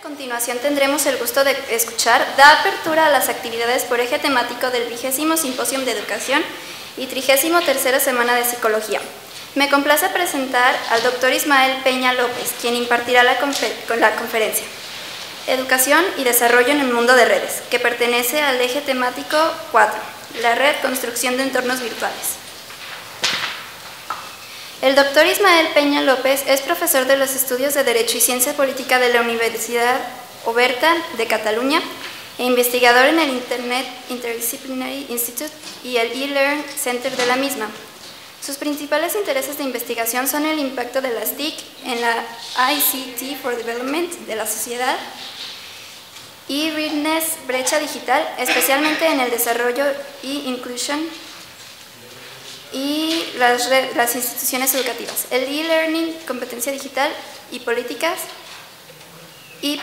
continuación tendremos el gusto de escuchar da apertura a las actividades por eje temático del 20º Simposio de Educación y 33ª Semana de Psicología. Me complace presentar al Dr. Ismael Peña López, quien impartirá la conferencia Educación y Desarrollo en el Mundo de Redes, que pertenece al eje temático 4, la red, construcción de entornos virtuales. El Dr. Ismael Peña López es profesor de los estudios de Derecho y Ciencia Política de la Universidad Oberta de Cataluña e investigador en el Internet Interdisciplinary Institute y el eLearn Center de la misma. Sus principales intereses de investigación son el impacto de las TIC en la ICT for Development de la sociedad y readiness, brecha digital, especialmente en el desarrollo y inclusión y las instituciones educativas, el e-learning, competencia digital y políticas y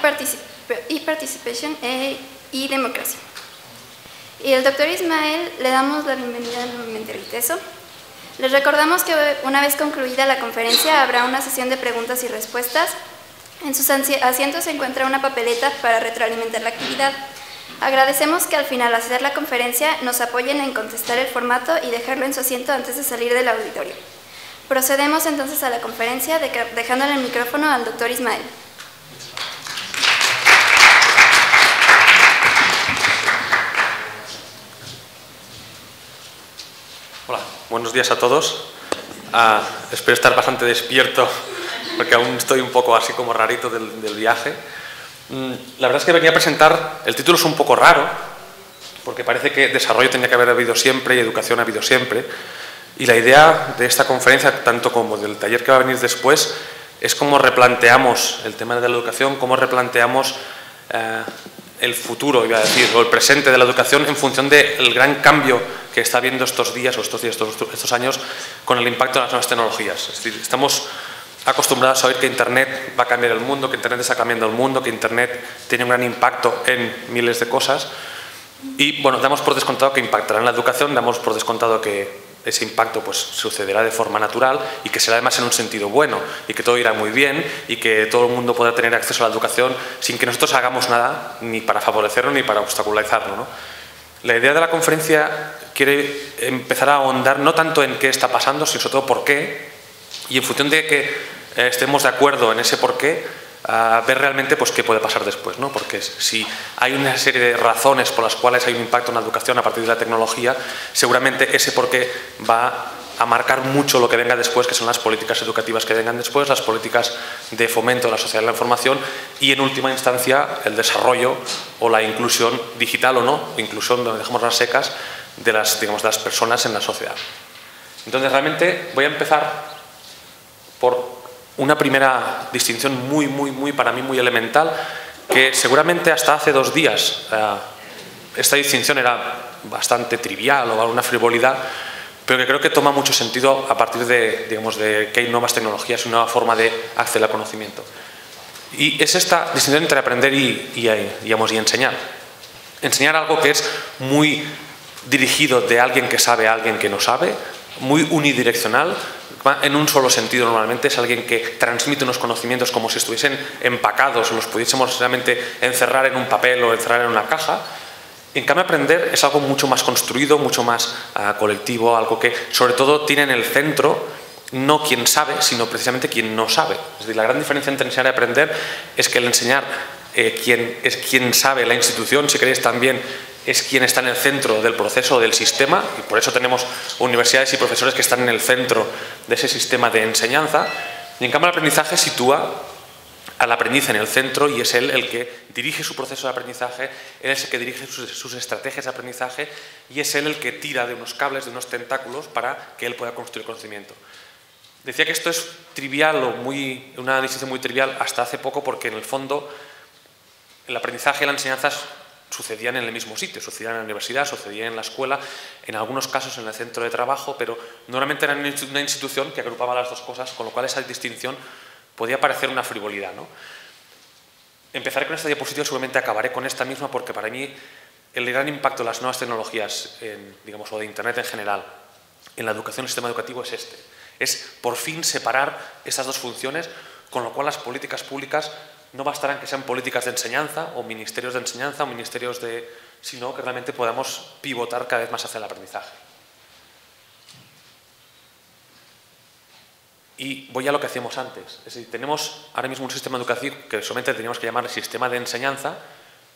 participation y democracia. Y el doctor Ismael le damos la bienvenida nuevamente al ITESO. Les recordamos que una vez concluida la conferencia habrá una sesión de preguntas y respuestas. En sus asientos se encuentra una papeleta para retroalimentar la actividad. Agradecemos que al final de hacer la conferencia nos apoyen en contestar el formato y dejarlo en su asiento antes de salir del auditorio. Procedemos entonces a la conferencia dejándole el micrófono al doctor Ismael. Hola, buenos días a todos. Espero estar bastante despierto porque aún estoy un poco así como rarito del viaje. La verdad es que venía a presentar, el título es un poco raro, porque parece que desarrollo tenía que haber habido siempre y educación ha habido siempre. Y la idea de esta conferencia, tanto como del taller que va a venir después, es cómo replanteamos el tema de la educación, cómo replanteamos el futuro, iba a decir, o el presente de la educación en función del gran cambio que está habiendo estos días, o estos años, con el impacto de las nuevas tecnologías. Es decir, estamos acostumbrados a oír que Internet va a cambiar el mundo, que Internet está cambiando el mundo, que Internet tiene un gran impacto en miles de cosas. Y bueno, damos por descontado que impactará en la educación, damos por descontado que ese impacto pues sucederá de forma natural y que será además en un sentido bueno y que todo irá muy bien y que todo el mundo podrá tener acceso a la educación sin que nosotros hagamos nada ni para favorecerlo ni para obstaculizarlo, ¿no? La idea de la conferencia quiere empezar a ahondar no tanto en qué está pasando, sino sobre todo por qué, y en función de que estemos de acuerdo en ese por qué, ver realmente pues, qué puede pasar después, ¿no? Porque si hay una serie de razones por las cuales hay un impacto en la educación a partir de la tecnología, seguramente ese por qué va a marcar mucho lo que venga después, que son las políticas educativas que vengan después, las políticas de fomento de la sociedad de la información y, en última instancia, el desarrollo o la inclusión digital o no, inclusión donde dejamos las secas de las, digamos, de las personas en la sociedad. Entonces, realmente voy a empezar por una primera distinción para mí muy elemental, que seguramente hasta hace 2 días esta distinción era bastante trivial o una frivolidad, pero que creo que toma mucho sentido a partir de, digamos, de que hay nuevas tecnologías y una nueva forma de acceder al conocimiento. Y es esta distinción entre aprender y enseñar. Enseñar algo que es muy dirigido de alguien que sabe a alguien que no sabe, muy unidireccional, en un solo sentido normalmente, es alguien que transmite unos conocimientos como si estuviesen empacados o los pudiésemos realmente encerrar en un papel o encerrar en una caja. En cambio, aprender es algo mucho más construido, mucho más colectivo, algo que sobre todo tiene en el centro no quien sabe, sino precisamente quien no sabe. Es decir, la gran diferencia entre enseñar y aprender es que el enseñar quien sabe, la institución, si queréis también, es quien está en el centro del proceso del sistema, y por eso tenemos universidades y profesores que están en el centro de ese sistema de enseñanza. Y en cambio el aprendizaje sitúa al aprendiz en el centro y es él el que dirige su proceso de aprendizaje, él es el que dirige sus estrategias de aprendizaje y es él el que tira de unos cables, de unos tentáculos para que él pueda construir conocimiento. Decía que esto es trivial o una distinción muy trivial hasta hace poco porque en el fondo el aprendizaje y la enseñanza sucedían en el mismo sitio, sucedían en la universidad, sucedían en la escuela, en algunos casos en el centro de trabajo, pero normalmente era una institución que agrupaba las dos cosas, con lo cual esa distinción podía parecer una frivolidad, ¿no? Empezaré con esta diapositiva, seguramente acabaré con esta misma, porque para mí el gran impacto de las nuevas tecnologías, digamos, o de Internet en general, en la educación, el sistema educativo es este. Es por fin separar esas dos funciones, con lo cual las políticas públicas no bastarán que sean políticas de enseñanza o ministerios de enseñanza o ministerios de... sino que realmente podamos pivotar cada vez más hacia el aprendizaje. Y voy a lo que hacíamos antes. Es decir, tenemos ahora mismo un sistema educativo que solamente teníamos que llamar el sistema de enseñanza,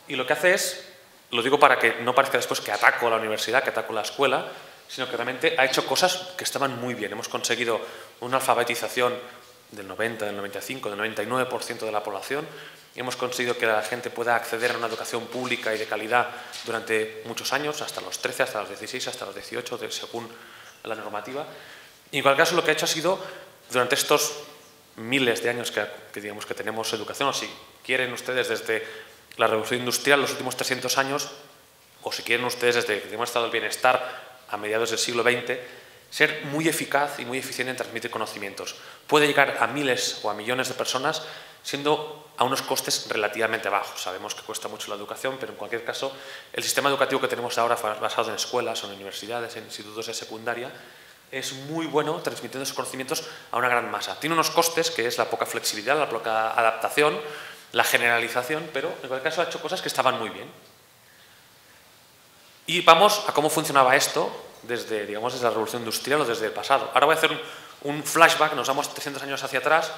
y lo que hace es, lo digo para que no parezca después que ataco a la universidad, que ataco a la escuela, sino que realmente ha hecho cosas que estaban muy bien. Hemos conseguido una alfabetización del 90, del 95, del 99% de la población. Hemos conseguido que la gente pueda acceder a una educación pública y de calidad durante muchos años, hasta los 13, hasta los 16, hasta los 18, según la normativa. Y en cualquier caso lo que ha hecho ha sido, durante estos miles de años que digamos que tenemos educación, o si quieren ustedes desde la Revolución Industrial, los últimos 300 años, o si quieren ustedes desde que tenemos estado del bienestar a mediados del siglo XX, ser muy eficaz y muy eficiente en transmitir conocimientos. Puede llegar a miles o a millones de personas siendo a unos costes relativamente bajos. Sabemos que cuesta mucho la educación, pero en cualquier caso el sistema educativo que tenemos ahora, basado en escuelas, en universidades, en institutos de secundaria, es muy bueno transmitiendo esos conocimientos a una gran masa. Tiene unos costes, que es la poca flexibilidad, la poca adaptación, la generalización, pero en cualquier caso ha hecho cosas que estaban muy bien. Y vamos a cómo funcionaba esto desde, digamos, desde la Revolución Industrial o desde el pasado. Ahora voy a hacer un flashback, nos vamos 300 años hacia atrás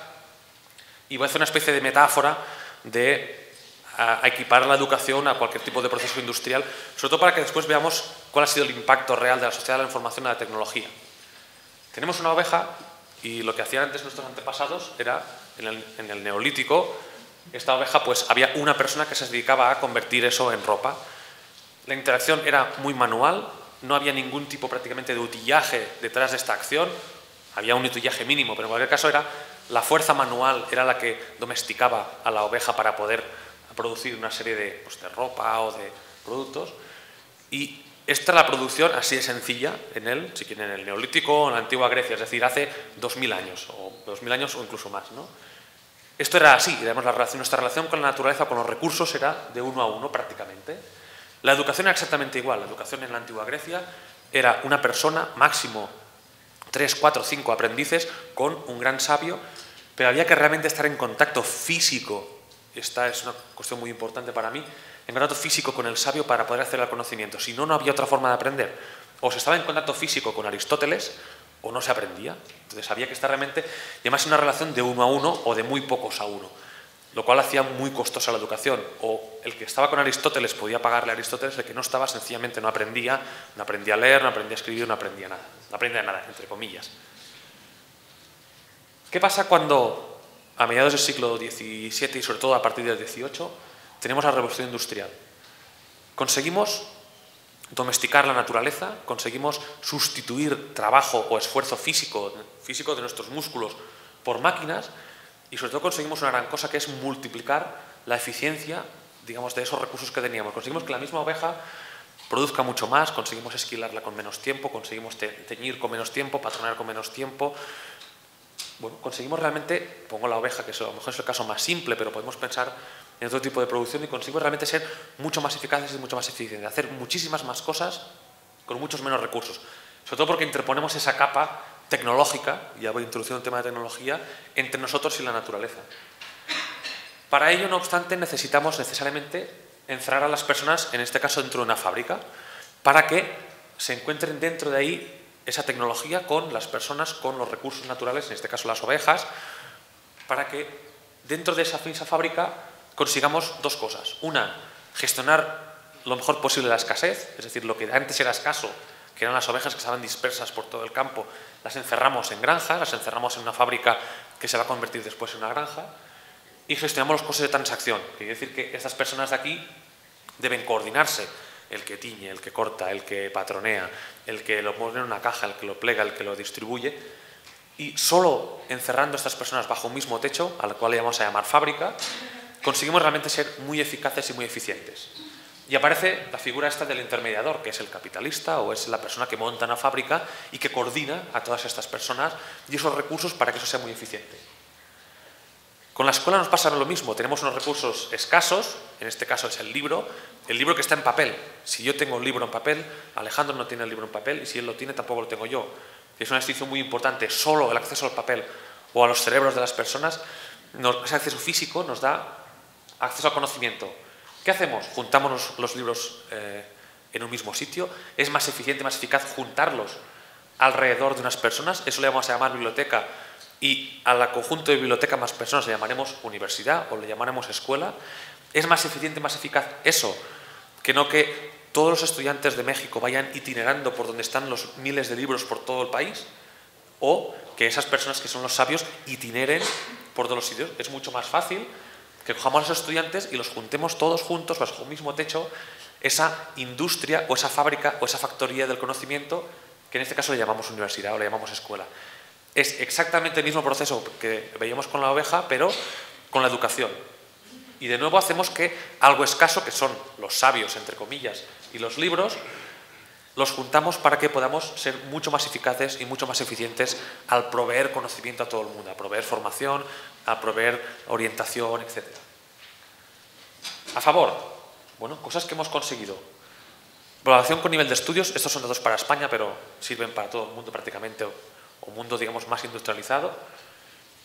y voy a hacer una especie de metáfora de a equiparar la educación a cualquier tipo de proceso industrial, sobre todo para que después veamos cuál ha sido el impacto real de la sociedad, de la información y de la tecnología. Tenemos una oveja y lo que hacían antes nuestros antepasados era, en el Neolítico, esta oveja, pues había una persona que se dedicaba a convertir eso en ropa. La interacción era muy manual, no había ningún tipo prácticamente de utillaje detrás de esta acción, había un utillaje mínimo, pero en cualquier caso era la fuerza manual, era la que domesticaba a la oveja para poder producir una serie de, pues, de ropa o de productos. Y esta es la producción así de sencilla si quieren, en el Neolítico o en la antigua Grecia, es decir, hace 2000 años o incluso más, ¿no? Esto era así, digamos, nuestra relación con la naturaleza, con los recursos, era de uno a uno prácticamente. La educación era exactamente igual. La educación en la antigua Grecia era una persona, máximo 3, 4, 5 aprendices con un gran sabio, pero había que realmente estar en contacto físico. Esta es una cuestión muy importante para mí, en contacto físico con el sabio para poder acceder al conocimiento. Si no, no había otra forma de aprender. O se estaba en contacto físico con Aristóteles o no se aprendía. Entonces había que estar realmente, y además en una relación de uno a uno o de muy pocos a uno, lo cual hacía muy costosa la educación. O el que estaba con Aristóteles podía pagarle a Aristóteles, el que no estaba sencillamente no aprendía a leer, no aprendía a escribir, no aprendía nada, entre comillas. ¿Qué pasa cuando a mediados del siglo XVII y sobre todo a partir del XVIII tenemos la Revolución Industrial? Conseguimos domesticar la naturaleza, conseguimos sustituir trabajo o esfuerzo físico de nuestros músculos por máquinas, y sobre todo conseguimos una gran cosa, que es multiplicar la eficiencia, digamos, de esos recursos que teníamos. Conseguimos que la misma oveja produzca mucho más, conseguimos esquilarla con menos tiempo, conseguimos teñir con menos tiempo, patronar con menos tiempo. Bueno, conseguimos realmente, pongo la oveja, que a lo mejor es el caso más simple, pero podemos pensar en otro tipo de producción, y conseguimos realmente ser mucho más eficaces y mucho más eficientes, hacer muchísimas más cosas con muchos menos recursos. Sobre todo porque interponemos esa capa tecnológica, ya voy introduciendo un tema de tecnología, entre nosotros y la naturaleza. Para ello, no obstante, necesitamos necesariamente encerrar a las personas, en este caso dentro de una fábrica, para que se encuentren dentro de ahí esa tecnología con las personas, con los recursos naturales, en este caso las ovejas, para que dentro de esa fábrica consigamos dos cosas. Una, gestionar lo mejor posible la escasez, es decir, lo que antes era escaso, que eran las ovejas que estaban dispersas por todo el campo, las encerramos en granjas, las encerramos en una fábrica que se va a convertir después en una granja, y gestionamos los costes de transacción. Quiere decir que estas personas de aquí deben coordinarse, el que tiñe, el que corta, el que patronea, el que lo pone en una caja, el que lo plega, el que lo distribuye, y solo encerrando a estas personas bajo un mismo techo, al cual le vamos a llamar fábrica, conseguimos realmente ser muy eficaces y muy eficientes. Y aparece la figura esta del intermediador, que es el capitalista o es la persona que monta una fábrica y que coordina a todas estas personas y esos recursos para que eso sea muy eficiente. Con la escuela nos pasa lo mismo, tenemos unos recursos escasos, en este caso es el libro que está en papel. Si yo tengo un libro en papel, Alejandro no tiene el libro en papel, y si él lo tiene tampoco lo tengo yo. Es una distinción muy importante. Solo el acceso al papel o a los cerebros de las personas, ese acceso físico nos da acceso al conocimiento. ¿Qué hacemos? Juntamos los libros en un mismo sitio. Es más eficiente, más eficaz juntarlos alrededor de unas personas. Eso le vamos a llamar biblioteca, y al conjunto de biblioteca más personas le llamaremos universidad o le llamaremos escuela. Es más eficiente, más eficaz eso, que no que todos los estudiantes de México vayan itinerando por donde están los miles de libros por todo el país, o que esas personas que son los sabios itineren por todos los sitios. Es mucho más fácil que cojamos a los estudiantes y los juntemos todos juntos bajo un mismo techo, esa industria o esa fábrica o esa factoría del conocimiento, que en este caso le llamamos universidad o le llamamos escuela. Es exactamente el mismo proceso que veíamos con la oveja, pero con la educación. Y de nuevo hacemos que algo escaso, que son los sabios, entre comillas, y los libros, los juntamos para que podamos ser mucho más eficaces y mucho más eficientes al proveer conocimiento a todo el mundo, a proveer formación, a proveer orientación, etc. A favor, bueno, cosas que hemos conseguido. Valoración con nivel de estudios, estos son datos para España, pero sirven para todo el mundo prácticamente, o mundo, digamos, más industrializado.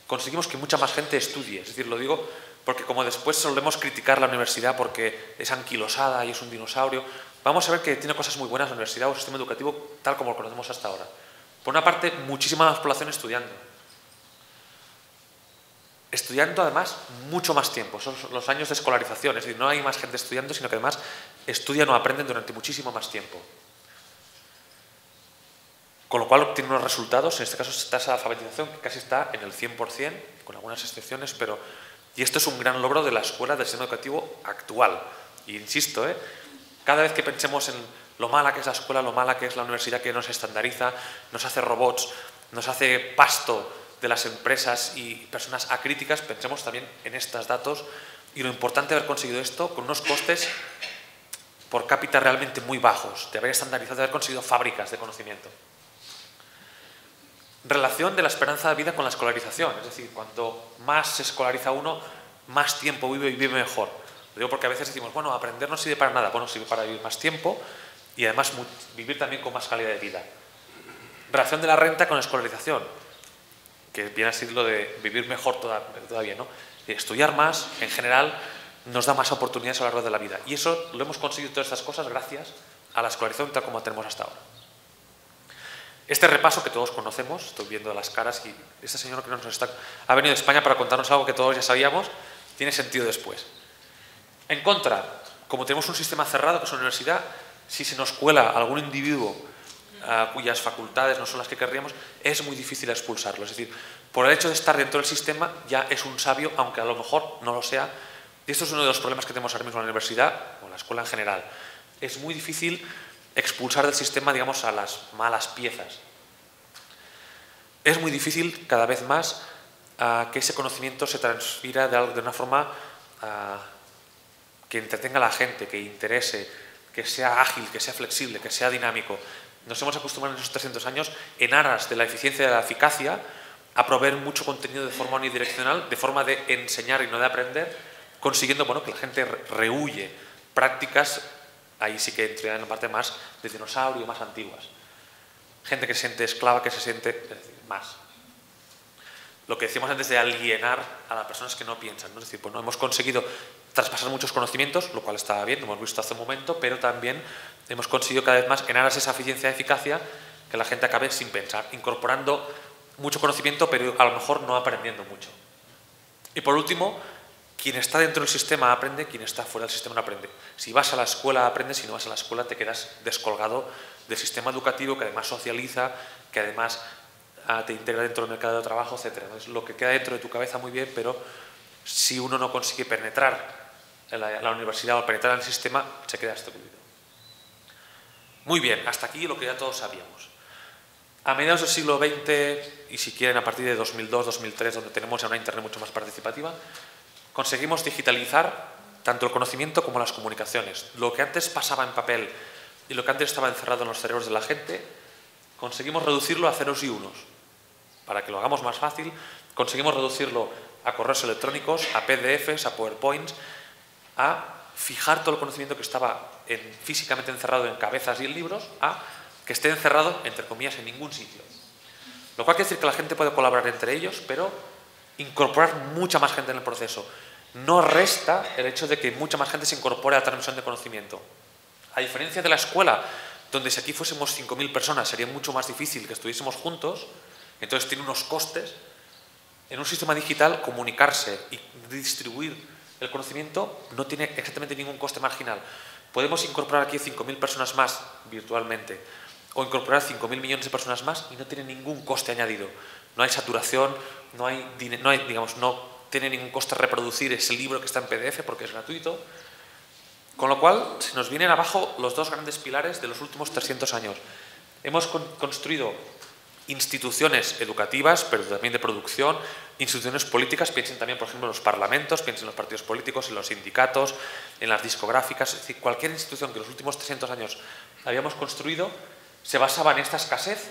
Conseguimos que mucha más gente estudie, es decir, lo digo porque como después solemos criticar la universidad porque es anquilosada y es un dinosaurio, vamos a ver que tiene cosas muy buenas la universidad o el sistema educativo tal como lo conocemos hasta ahora. Por una parte, muchísima más población estudiando. Estudiando además mucho más tiempo, son los años de escolarización, es decir, no hay más gente estudiando, sino que además estudian o aprenden durante muchísimo más tiempo. Con lo cual obtienen unos resultados, en este caso tasa de alfabetización que casi está en el 100%, con algunas excepciones, y esto es un gran logro de la escuela, del sistema educativo actual. Y insisto, cada vez que pensemos en lo mala que es la escuela, lo mala que es la universidad, que nos estandariza, nos hace robots, nos hace pasto de las empresas y personas acríticas, pensemos también en estos datos y lo importante de haber conseguido esto con unos costes por cápita realmente muy bajos, de haber estandarizado, de haber conseguido fábricas de conocimiento. Relación de la esperanza de vida con la escolarización, es decir, cuanto más se escolariza uno, más tiempo vive y vive mejor. Lo digo porque a veces decimos, bueno, aprender no sirve para nada, bueno, sirve para vivir más tiempo y además vivir también con más calidad de vida. Relación de la renta con la escolarización, que viene a ser lo de vivir mejor todavía, ¿no? Estudiar más, en general, nos da más oportunidades a lo largo de la vida. Y eso lo hemos conseguido todas estas cosas gracias a la escolarización tal como la tenemos hasta ahora. Este repaso que todos conocemos, estoy viendo las caras y este señor que ha venido de España para contarnos algo que todos ya sabíamos, tiene sentido después. En contra, como tenemos un sistema cerrado que es una universidad, si se nos cuela algún individuo cuyas facultades no son las que querríamos, es muy difícil expulsarlo. Es decir, por el hecho de estar dentro del sistema ya es un sabio, aunque a lo mejor no lo sea. Y esto es uno de los problemas que tenemos ahora mismo en la universidad o en la escuela en general. Es muy difícil expulsar del sistema, digamos, a las malas piezas. Es muy difícil cada vez más que ese conocimiento se transfiera de una forma que entretenga a la gente, que interese, que sea ágil, que sea flexible, que sea dinámico. Nos hemos acostumbrado en esos 300 años, en aras de la eficiencia y de la eficacia, a proveer mucho contenido de forma unidireccional, de forma de enseñar y no de aprender, consiguiendo que la gente rehuye prácticas, ahí sí que entra en la parte más de dinosaurio, más antiguas. Gente que se siente esclava, que se siente más. Lo que decíamos antes de alienar a las personas que no piensan, ¿no? Es decir, hemos conseguido traspasar muchos conocimientos, lo cual estaba bien, lo hemos visto hace un momento, pero también hemos conseguido cada vez más, en aras de esa eficiencia y eficacia, que la gente acabe sin pensar, incorporando mucho conocimiento, pero a lo mejor no aprendiendo mucho. Y por último, quien está dentro del sistema aprende, quien está fuera del sistema no aprende. Si vas a la escuela aprendes, si no vas a la escuela te quedas descolgado del sistema educativo, que además socializa, que además te integra dentro del mercado de trabajo, etc. Es lo que queda dentro de tu cabeza muy bien, pero si uno no consigue penetrar en la universidad o penetrar en el sistema, se queda excluido. Muy bien, hasta aquí lo que ya todos sabíamos. A mediados del siglo XX, y si quieren a partir de 2002-2003, donde tenemos ya una Internet mucho más participativa, conseguimos digitalizar tanto el conocimiento como las comunicaciones. Lo que antes pasaba en papel y lo que antes estaba encerrado en los cerebros de la gente, conseguimos reducirlo a ceros y unos. Para que lo hagamos más fácil, conseguimos reducirlo a correos electrónicos, a PDFs, a PowerPoints, a fijar todo el conocimiento que estaba físicamente encerrado en cabezas y en libros, a que esté encerrado, entre comillas, en ningún sitio. Lo cual quiere decir que la gente puede colaborar entre ellos, pero incorporar mucha más gente en el proceso. no resta el hecho de que mucha más gente se incorpore a la transmisión de conocimiento. A diferencia de la escuela, donde si aquí fuésemos 5.000 personas sería mucho más difícil que estuviésemos juntos, entonces tiene unos costes. En un sistema digital, comunicarse y distribuir el conocimiento no tiene exactamente ningún coste marginal. Podemos incorporar aquí 5.000 personas más virtualmente o incorporar 5.000 millones de personas más y no tiene ningún coste añadido. No hay saturación, no tiene ningún coste reproducir ese libro que está en PDF porque es gratuito. Con lo cual, se nos vienen abajo los dos grandes pilares de los últimos 300 años. Hemos construido instituciones educativas, pero también de producción, instituciones políticas, piensen también, por ejemplo, en los parlamentos, piensen en los partidos políticos, en los sindicatos, en las discográficas, es decir, cualquier institución que en los últimos 300 años habíamos construido se basaba en esta escasez,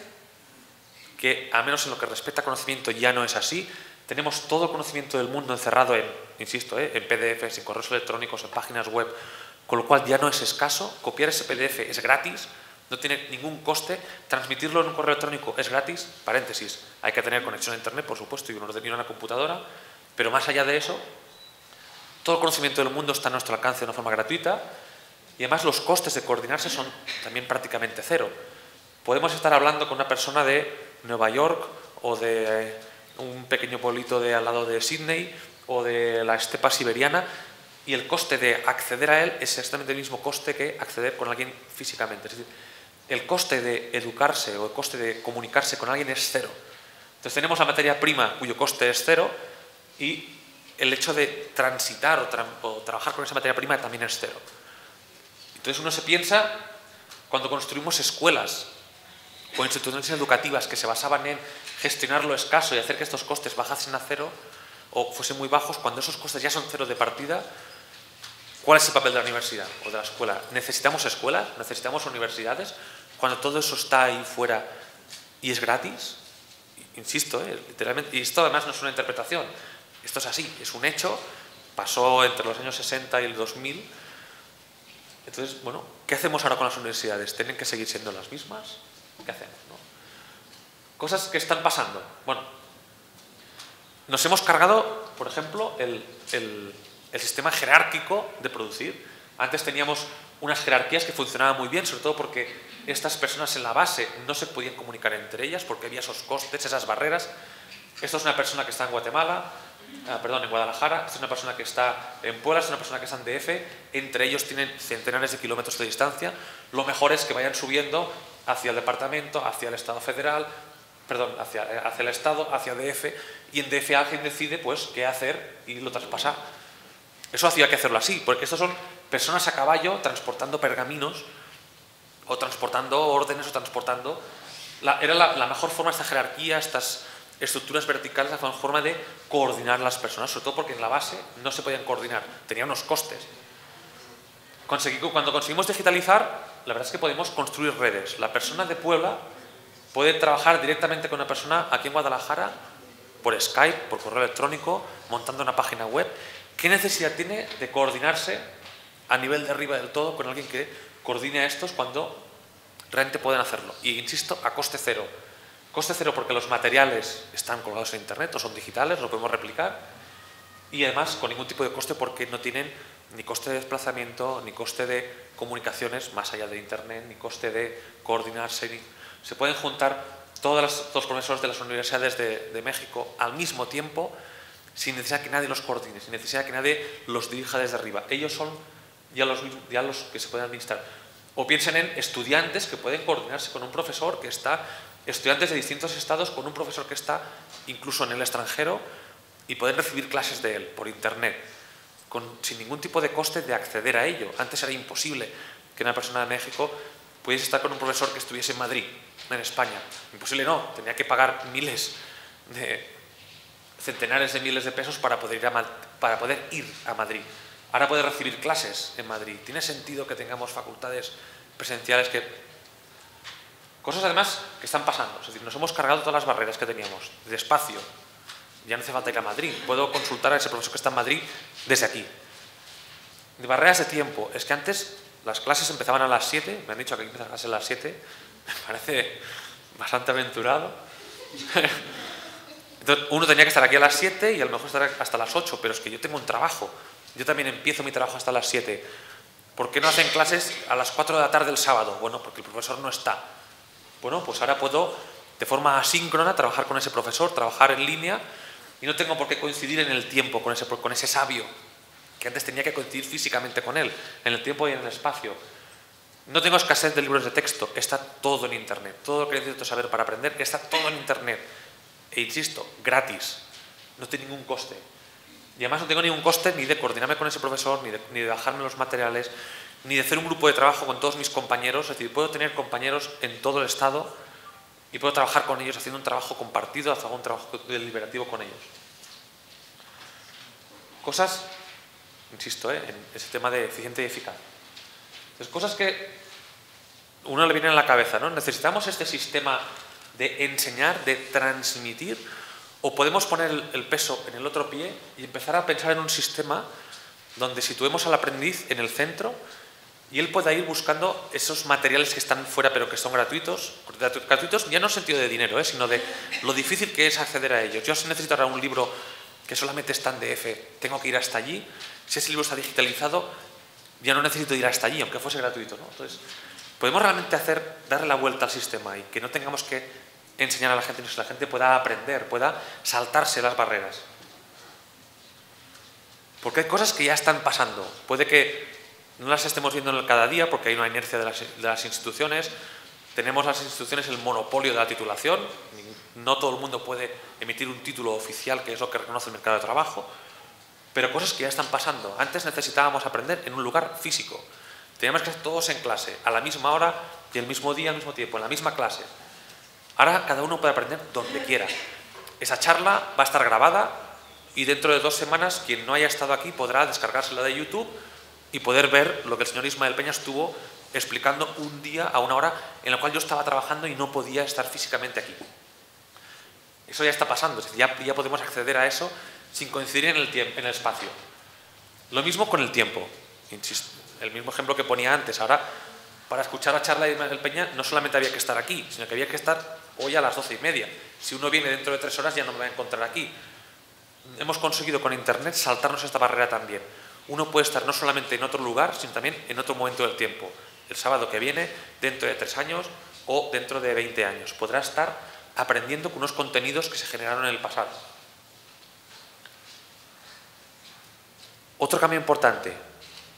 que al menos en lo que respecta a conocimiento ya no es así. Tenemos todo el conocimiento del mundo encerrado en, insisto, en PDFs, en correos electrónicos, en páginas web, con lo cual ya no es escaso. Copiar ese PDF es gratis, no tiene ningún coste. Transmitirlo en un correo electrónico es gratis, paréntesis, hay que tener conexión a internet, por supuesto, y un ordenador y una computadora, pero más allá de eso, todo el conocimiento del mundo está a nuestro alcance de una forma gratuita y además los costes de coordinarse son también prácticamente cero. Podemos estar hablando con una persona de Nueva York o de un pequeño pueblito de al lado de Sydney o de la estepa siberiana y el coste de acceder a él es exactamente el mismo coste que acceder con alguien físicamente. Es decir, el coste de educarse o el coste de comunicarse con alguien es cero. Entonces tenemos la materia prima cuyo coste es cero y el hecho de transitar o trabajar con esa materia prima también es cero. Entonces uno se piensa, cuando construimos escuelas o instituciones educativas que se basaban en gestionar lo escaso y hacer que estos costes bajasen a cero o fuesen muy bajos, cuando esos costes ya son cero de partida, ¿cuál es el papel de la universidad o de la escuela? ¿Necesitamos escuelas? ¿Necesitamos universidades? Cuando todo eso está ahí fuera y es gratis, insisto, literalmente, y esto además no es una interpretación, esto es así, es un hecho, pasó entre los años 60 y el 2000. Entonces, bueno, ¿qué hacemos ahora con las universidades? ¿Tienen que seguir siendo las mismas? ¿Qué hacemos? ¿No? Cosas que están pasando. Bueno, nos hemos cargado, por ejemplo, el sistema jerárquico de producir. Antes teníamos unas jerarquías que funcionaban muy bien, sobre todo porque estas personas en la base no se podían comunicar entre ellas porque había esos costes, esas barreras. Esto es una persona que está en Guatemala, en Guadalajara, esta es una persona que está en Puebla, esta es una persona que está en DF, entre ellos tienen centenares de kilómetros de distancia. Lo mejor es que vayan subiendo hacia el departamento, hacia el Estado federal, hacia el Estado, hacia DF, y en DF alguien decide pues qué hacer y lo traspasa. Eso hacía que hacerlo así, porque estos son personas a caballo transportando pergaminos o transportando órdenes o transportando... Era la mejor forma, esta jerarquía, estas estructuras verticales, la mejor forma de coordinar a las personas, sobre todo porque en la base no se podían coordinar, tenía unos costes. Cuando conseguimos digitalizar, la verdad es que podemos construir redes. La persona de Puebla puede trabajar directamente con una persona aquí en Guadalajara por Skype, por correo electrónico, montando una página web. ¿Qué necesidad tiene de coordinarse a nivel de arriba del todo con alguien que coordine a estos cuando realmente pueden hacerlo? Y insisto, a coste cero. Coste cero porque los materiales están colgados en internet o son digitales, lo podemos replicar. Y además con ningún tipo de coste porque no tienen ni coste de desplazamiento, ni coste de comunicaciones más allá de internet, ni coste de coordinarse. Se pueden juntar todos los profesores de las universidades de México al mismo tiempo sin necesidad que nadie los coordine, sin necesidad que nadie los dirija desde arriba. Ellos son ya los que se pueden administrar. O piensen en estudiantes que pueden coordinarse con un profesor que está, estudiantes de distintos estados con un profesor que está incluso en el extranjero y pueden recibir clases de él por internet, sin ningún tipo de coste de acceder a ello. Antes era imposible que una persona de México pudiese estar con un profesor que estuviese en Madrid, en España. Imposible no, tenía que pagar centenares de miles de pesos para poder ir a Madrid. Ahora puede recibir clases en Madrid. ¿Tiene sentido que tengamos facultades presenciales Cosas además que están pasando. Es decir, nos hemos cargado todas las barreras que teníamos. De espacio. Ya no hace falta ir a Madrid. Puedo consultar a ese profesor que está en Madrid desde aquí. De barreras de tiempo. Es que antes las clases empezaban a las 7. Me han dicho que aquí empiezan a las 7. Me parece bastante aventurado. Entonces, uno tenía que estar aquí a las 7 y a lo mejor estar hasta las 8, pero es que yo tengo un trabajo. Yo también empiezo mi trabajo hasta las 7. ¿Por qué no hacen clases a las 4 de la tarde el sábado? Bueno, porque el profesor no está. Bueno, pues ahora puedo, de forma asíncrona, trabajar con ese profesor, trabajar en línea, y no tengo por qué coincidir en el tiempo con ese sabio, que antes tenía que coincidir físicamente con él, en el tiempo y en el espacio. No tengo escasez de libros de texto, está todo en Internet. Todo lo que necesito saber para aprender está todo en Internet. E insisto, gratis, no tiene ningún coste. Y además no tengo ningún coste ni de coordinarme con ese profesor, ni de bajarme los materiales, ni de hacer un grupo de trabajo con todos mis compañeros. Es decir, puedo tener compañeros en todo el Estado y puedo trabajar con ellos haciendo un trabajo compartido, haciendo un trabajo deliberativo con ellos. Cosas, insisto, en ese tema de eficiente y eficaz. Entonces, cosas que uno le viene a la cabeza, ¿no? ¿Necesitamos este sistema de enseñar, de transmitir? ¿O podemos poner el peso en el otro pie y empezar a pensar en un sistema donde situemos al aprendiz en el centro y él pueda ir buscando esos materiales que están fuera pero que son gratuitos? Gratuitos ya no en sentido de dinero, sino de lo difícil que es acceder a ellos. Yo si necesito ahora un libro que solamente está en DF, tengo que ir hasta allí. Si ese libro está digitalizado, ya no necesito ir hasta allí, aunque fuese gratuito, ¿no? Entonces, podemos realmente darle la vuelta al sistema y que no tengamos que enseñar a la gente, sino que la gente pueda aprender, pueda saltarse las barreras. Porque hay cosas que ya están pasando. Puede que no las estemos viendo cada día porque hay una inercia de las instituciones. Tenemos las instituciones el monopolio de la titulación. No todo el mundo puede emitir un título oficial, que es lo que reconoce el mercado de trabajo. Pero cosas que ya están pasando. Antes necesitábamos aprender en un lugar físico. Teníamos que estar todos en clase, a la misma hora y el mismo día, al mismo tiempo, en la misma clase. Ahora cada uno puede aprender donde quiera. Esa charla va a estar grabada y dentro de 2 semanas quien no haya estado aquí podrá descargársela de YouTube y poder ver lo que el señor Ismael Peña estuvo explicando un día a una hora en la cual yo estaba trabajando y no podía estar físicamente aquí. Eso ya está pasando, es decir, ya podemos acceder a eso sin coincidir en el espacio. Lo mismo con el tiempo. Insisto, el mismo ejemplo que ponía antes. Ahora, para escuchar la charla de Ismael Peña no solamente había que estar aquí, sino que había que estar hoy a las 12:30. Si uno viene dentro de 3 horas ya no me va a encontrar aquí. Hemos conseguido con Internet saltarnos esta barrera también. Uno puede estar no solamente en otro lugar, sino también en otro momento del tiempo. El sábado que viene, dentro de 3 años o dentro de 20 años. Podrá estar aprendiendo con unos contenidos que se generaron en el pasado. Otro cambio importante.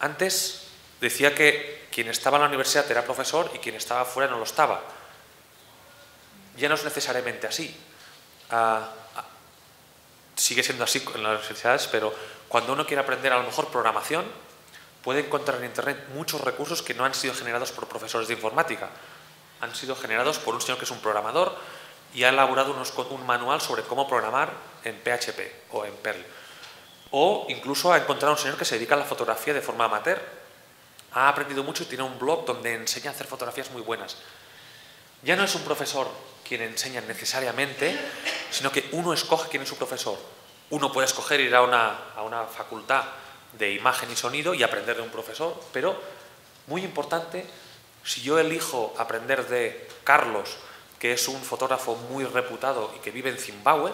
Antes decía que quien estaba en la universidad era profesor y quien estaba fuera no lo estaba. Ya no es necesariamente así. Sigue siendo así en las universidades, pero cuando uno quiere aprender a lo mejor programación, puede encontrar en Internet muchos recursos que no han sido generados por profesores de informática. Han sido generados por un señor que es un programador y ha elaborado un manual sobre cómo programar en PHP o en Perl. O incluso ha encontrado un señor que se dedica a la fotografía de forma amateur. Ha aprendido mucho y tiene un blog donde enseña a hacer fotografías muy buenas. Ya no es un profesor quien enseña necesariamente, sino que uno escoge quién es su profesor. Uno puede escoger ir a una facultad de imagen y sonido y aprender de un profesor, pero, muy importante, si yo elijo aprender de Carlos, que es un fotógrafo muy reputado y que vive en Zimbabue,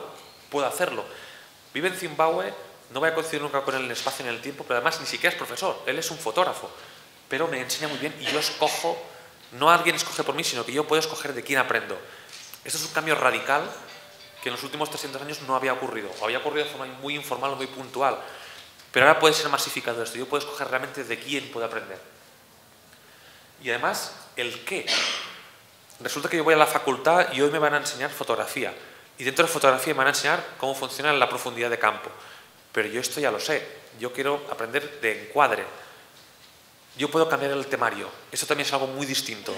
puedo hacerlo. Vive en Zimbabue, no voy a coincidir nunca con él en el espacio y en el tiempo, pero además ni siquiera es profesor, él es un fotógrafo, pero me enseña muy bien y yo escojo, no alguien escoge por mí, sino que yo puedo escoger de quién aprendo. Esto es un cambio radical que en los últimos 300 años no había ocurrido, o había ocurrido de forma muy informal o muy puntual, pero ahora puede ser masificado esto, yo puedo escoger realmente de quién puedo aprender. Y además, el qué. Resulta que yo voy a la facultad y hoy me van a enseñar fotografía, y dentro de fotografía me van a enseñar cómo funciona la profundidad de campo. Pero yo esto ya lo sé, yo quiero aprender de encuadre. Yo puedo cambiar el temario, eso también es algo muy distinto.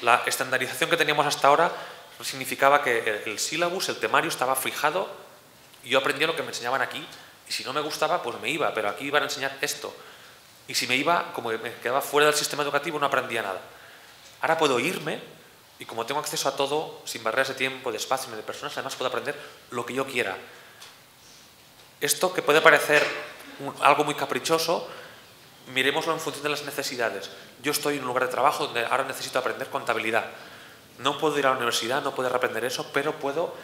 La estandarización que teníamos hasta ahora significaba que el sílabus, el temario estaba fijado y yo aprendía lo que me enseñaban aquí y si no me gustaba pues me iba, pero aquí iban a enseñar esto. Y si me iba, como me quedaba fuera del sistema educativo no aprendía nada. Ahora puedo irme y como tengo acceso a todo, sin barreras de tiempo, de espacio ni de personas, además puedo aprender lo que yo quiera. Esto que puede parecer algo muy caprichoso, miremoslo en función de las necesidades. Yo estoy en un lugar de trabajo donde ahora necesito aprender contabilidad. No puedo ir a la universidad, no puedo aprender eso, pero puedo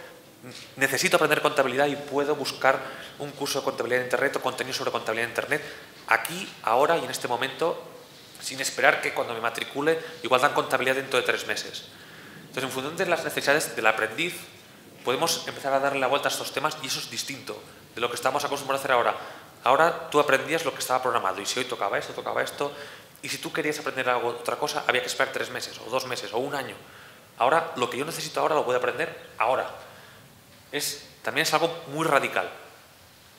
necesito aprender contabilidad y puedo buscar un curso de contabilidad en Internet o contenido sobre contabilidad en Internet aquí, ahora y en este momento, sin esperar que cuando me matricule igual dan contabilidad dentro de 3 meses. Entonces, en función de las necesidades del aprendiz, podemos empezar a darle la vuelta a estos temas y eso es distinto de lo que estamos acostumbrados a hacer ahora. Ahora tú aprendías lo que estaba programado y si hoy tocaba esto, y si tú querías aprender algo, otra cosa, había que esperar 3 meses o 2 meses o 1 año. Ahora, lo que yo necesito ahora lo puedo aprender ahora. También es algo muy radical.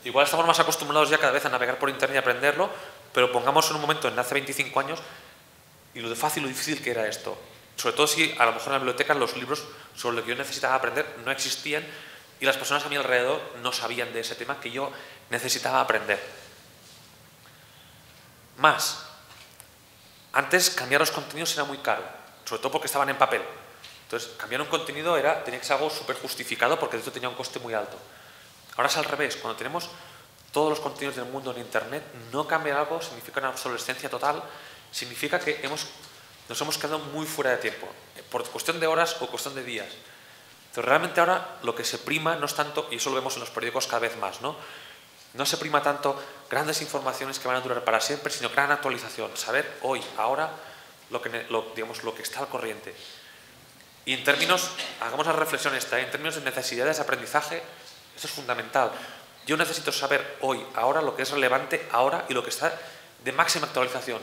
Igual estamos más acostumbrados ya cada vez a navegar por Internet y aprenderlo, pero pongamos en un momento en hace 25 años y lo de fácil y lo difícil que era esto. Sobre todo si a lo mejor en la biblioteca los libros sobre lo que yo necesitaba aprender no existían y las personas a mi alrededor no sabían de ese tema que yo necesitaba aprender. Más, antes cambiar los contenidos era muy caro, sobre todo porque estaban en papel. Entonces, cambiar un contenido tenía que ser algo súper justificado porque esto tenía un coste muy alto. Ahora es al revés, cuando tenemos todos los contenidos del mundo en Internet, no cambiar algo significa una obsolescencia total, significa que nos hemos quedado muy fuera de tiempo, por cuestión de horas o cuestión de días. Entonces, realmente ahora lo que se prima no es tanto, y eso lo vemos en los periódicos cada vez más, ¿no? No se prima tanto grandes informaciones que van a durar para siempre, sino gran actualización, saber hoy, ahora, lo que está al corriente. Y en términos, hagamos la reflexión en términos de necesidades de aprendizaje, eso es fundamental. Yo necesito saber hoy, ahora, lo que es relevante ahora y lo que está de máxima actualización.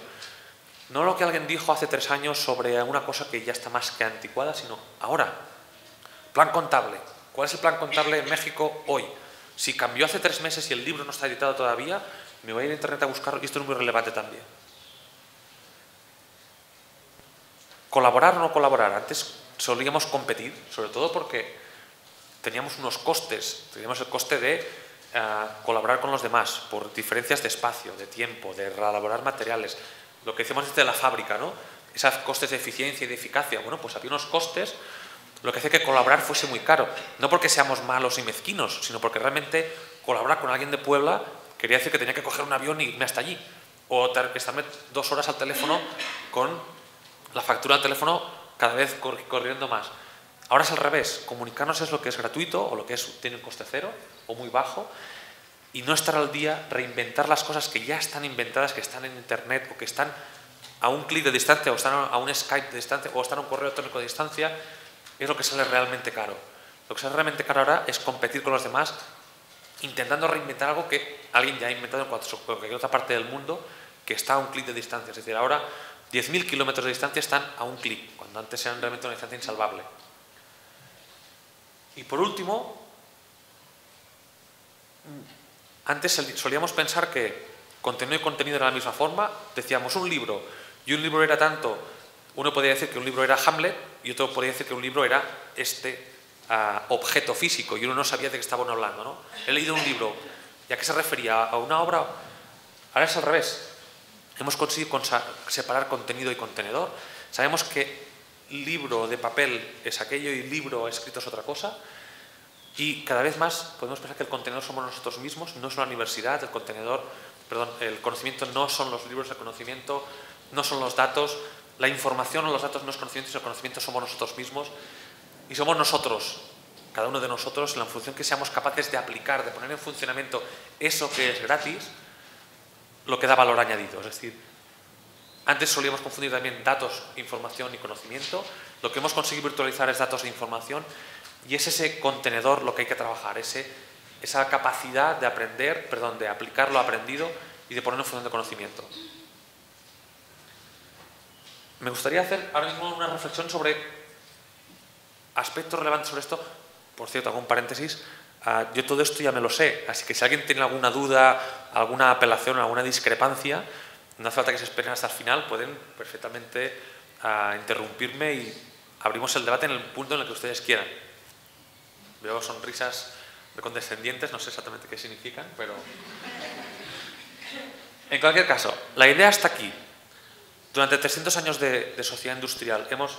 No lo que alguien dijo hace 3 años sobre una cosa que ya está más que anticuada, sino ahora. Plan contable. ¿Cuál es el plan contable en México hoy? Si cambió hace 3 meses y el libro no está editado todavía, me voy a ir a Internet a buscarlo y esto es muy relevante también. ¿Colaborar o no colaborar? Antes solíamos competir, sobre todo porque teníamos unos costes. Teníamos el coste de colaborar con los demás por diferencias de espacio, de tiempo, de reelaborar materiales. Lo que decíamos desde la fábrica, ¿no? Esos costes de eficiencia y de eficacia. Bueno, pues había unos costes, lo que hace que colaborar fuese muy caro. No porque seamos malos y mezquinos, sino porque realmente colaborar con alguien de Puebla quería decir que tenía que coger un avión y irme hasta allí. O estarme 2 horas al teléfono con la factura del teléfono cada vez corriendo más. Ahora es al revés. Comunicarnos es lo que es gratuito o lo que tiene un coste cero o muy bajo y no estar al día, reinventar las cosas que ya están inventadas, que están en Internet o que están a un clic de distancia o están a un Skype de distancia o están a un correo electrónico de distancia, es lo que sale realmente caro. Lo que sale realmente caro ahora es competir con los demás intentando reinventar algo que alguien ya ha inventado en cualquier otra parte del mundo que está a un clic de distancia. Es decir, ahora 10.000 kilómetros de distancia están a un clic, cuando antes eran realmente una distancia insalvable. Y por último, antes solíamos pensar que contenido y contenido eran la misma forma. Decíamos un libro, y un libro era tanto, uno podría decir que un libro era Hamlet y otro podría decir que un libro era objeto físico, y uno no sabía de qué estaban hablando, ¿no? He leído un libro, ¿y a qué se refería? ¿A una obra? Ahora es al revés. Hemos conseguido separar contenido y contenedor. Sabemos que libro de papel es aquello y libro escrito es otra cosa. Y cada vez más podemos pensar que el contenedor somos nosotros mismos, no es una universidad, el conocimiento no son los libros, el conocimiento no son los datos, la información o los datos no es conocimiento, sino el conocimiento somos nosotros mismos. Y somos nosotros, cada uno de nosotros, en la función que seamos capaces de aplicar, de poner en funcionamiento eso que es gratis, lo que da valor añadido. Es decir, antes solíamos confundir también datos, información y conocimiento. Lo que hemos conseguido virtualizar es datos e información y es ese contenedor lo que hay que trabajar, esa capacidad de aprender, de aplicar lo aprendido y de ponerlo en función de conocimiento. Me gustaría hacer ahora mismo una reflexión sobre aspectos relevantes sobre esto. Por cierto, hago un paréntesis. Yo todo esto ya me lo sé, así que si alguien tiene alguna duda, alguna apelación, alguna discrepancia, no hace falta que se esperen hasta el final, pueden perfectamente interrumpirme y abrimos el debate en el punto en el que ustedes quieran. Veo sonrisas condescendientes, no sé exactamente qué significan, pero... En cualquier caso, la idea está aquí. Durante 300 años de sociedad industrial hemos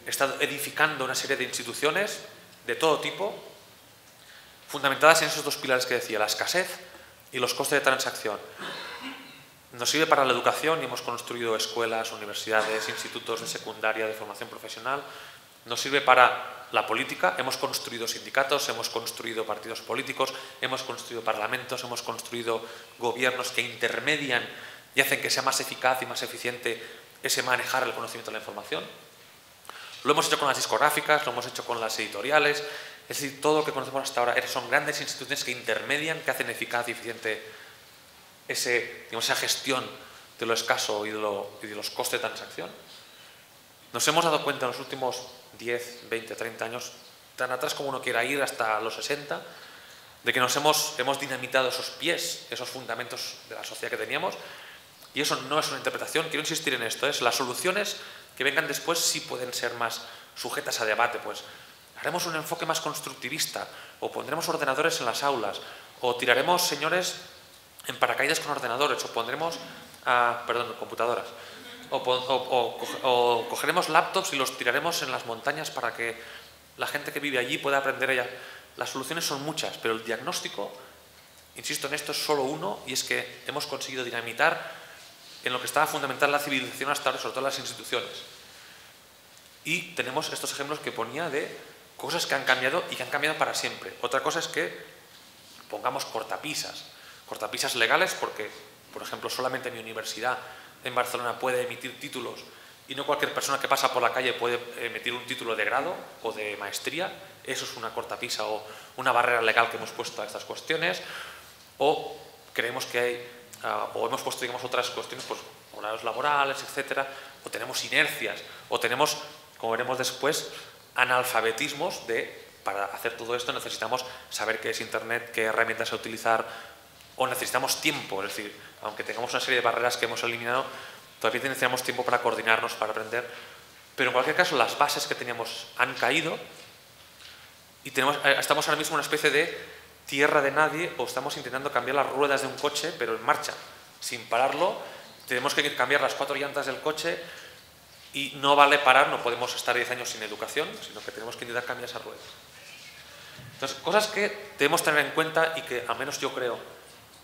estado edificando una serie de instituciones de todo tipo, fundamentadas en esos 2 pilares que decía, la escasez y los costes de transacción. Nos sirve para la educación y hemos construido escuelas, universidades, institutos de secundaria, de formación profesional. nos sirve para la política. Hemos construido sindicatos, hemos construido partidos políticos, hemos construido parlamentos, hemos construido gobiernos que intermedian y hacen que sea más eficaz y más eficiente ese manejar el conocimiento de la información. Lo hemos hecho con las discográficas, lo hemos hecho con las editoriales, es decir, todo lo que conocemos hasta ahora son grandes instituciones que intermedian, que hacen eficaz y eficiente esa gestión de lo escaso y de los costes de transacción. Nos hemos dado cuenta en los últimos 10, 20, 30 años, tan atrás como uno quiera ir, hasta los 60, de que hemos dinamitado esos pies, esos fundamentos de la sociedad que teníamos, y eso no es una interpretación. Quiero insistir en esto, las soluciones que vengan después sí pueden ser más sujetas a debate, pues haremos un enfoque más constructivista, o pondremos ordenadores en las aulas, o tiraremos, señores, en paracaídas con ordenadores, o pondremos, computadoras, o cogeremos laptops y los tiraremos en las montañas para que la gente que vive allí pueda aprender ella. Las soluciones son muchas, pero el diagnóstico, insisto en esto, es solo uno, y es que hemos conseguido dinamitar en lo que estaba fundamental la civilización hasta ahora, sobre todo las instituciones. Y tenemos estos ejemplos que ponía de cosas que han cambiado y que han cambiado para siempre. Otra cosa es que pongamos cortapisas legales, porque, por ejemplo, solamente mi universidad en Barcelona puede emitir títulos y no cualquier persona que pasa por la calle puede emitir un título de grado o de maestría. Eso es una cortapisa o una barrera legal que hemos puesto a estas cuestiones. O creemos que hay, o hemos puesto, digamos, otras cuestiones, pues horarios laborales, etcétera, o tenemos inercias, o tenemos, como veremos después, analfabetismos para hacer todo esto necesitamos saber qué es Internet, qué herramientas a utilizar, o necesitamos tiempo, es decir, aunque tengamos una serie de barreras que hemos eliminado, todavía necesitamos tiempo para coordinarnos, para aprender, pero en cualquier caso las bases que teníamos han caído y estamos ahora mismo en una especie de tierra de nadie, o estamos intentando cambiar las ruedas de un coche, pero en marcha, sin pararlo. Tenemos que cambiar las 4 llantas del coche y no vale parar, no podemos estar 10 años sin educación, sino que tenemos que intentar cambiar esas ruedas. Entonces, cosas que debemos tener en cuenta y que, al menos yo creo,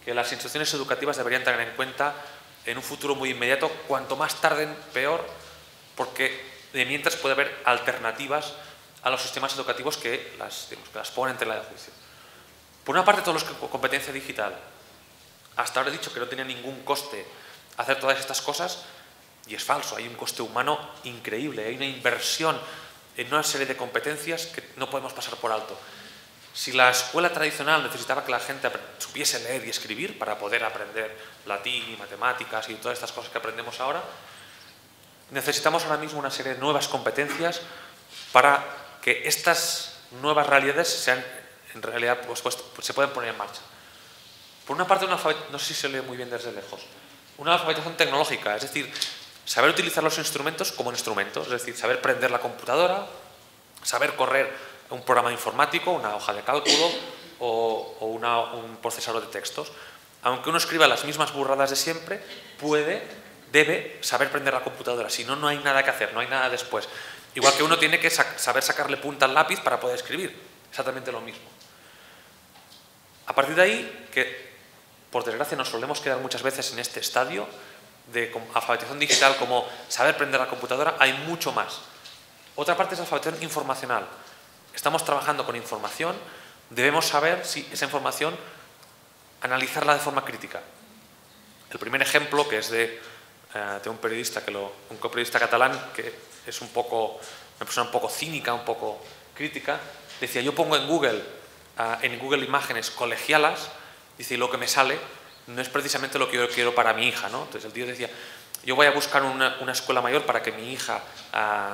que las instituciones educativas deberían tener en cuenta en un futuro muy inmediato. Cuanto más tarden, peor, porque de mientras puede haber alternativas a los sistemas educativos que las ponen en tela de juicio. Por una parte, todos los que competencia digital. Hasta ahora he dicho que no tenía ningún coste hacer todas estas cosas, y es falso. Hay un coste humano increíble, hay una inversión en una serie de competencias que no podemos pasar por alto. Si la escuela tradicional necesitaba que la gente supiese leer y escribir para poder aprender latín y matemáticas y todas estas cosas que aprendemos ahora, necesitamos ahora mismo una serie de nuevas competencias para que estas nuevas realidades sean, en realidad, pues se pueden poner en marcha. Por una parte, no sé si se lee muy bien desde lejos, una alfabetización tecnológica, es decir, saber utilizar los instrumentos como instrumentos, es decir, saber prender la computadora, saber correr un programa informático, una hoja de cálculo o un procesador de textos. Aunque uno escriba las mismas burradas de siempre, debe saber prender la computadora, si no, no hay nada que hacer, no hay nada después. Igual que uno tiene que saber sacarle punta al lápiz para poder escribir, exactamente lo mismo. A partir de ahí, que por desgracia nos solemos quedar muchas veces en este estadio de alfabetización digital, como saber prender la computadora, hay mucho más. Otra parte es la alfabetización informacional. Estamos trabajando con información, debemos saber si esa información, analizarla de forma crítica. El primer ejemplo, que es de un periodista catalán, que es una persona un poco cínica, un poco crítica, decía: yo pongo en Google imágenes colegialas, dice, y lo que me sale no es precisamente lo que yo quiero para mi hija, ¿no? Entonces el tío decía: yo voy a buscar una escuela mayor para que mi hija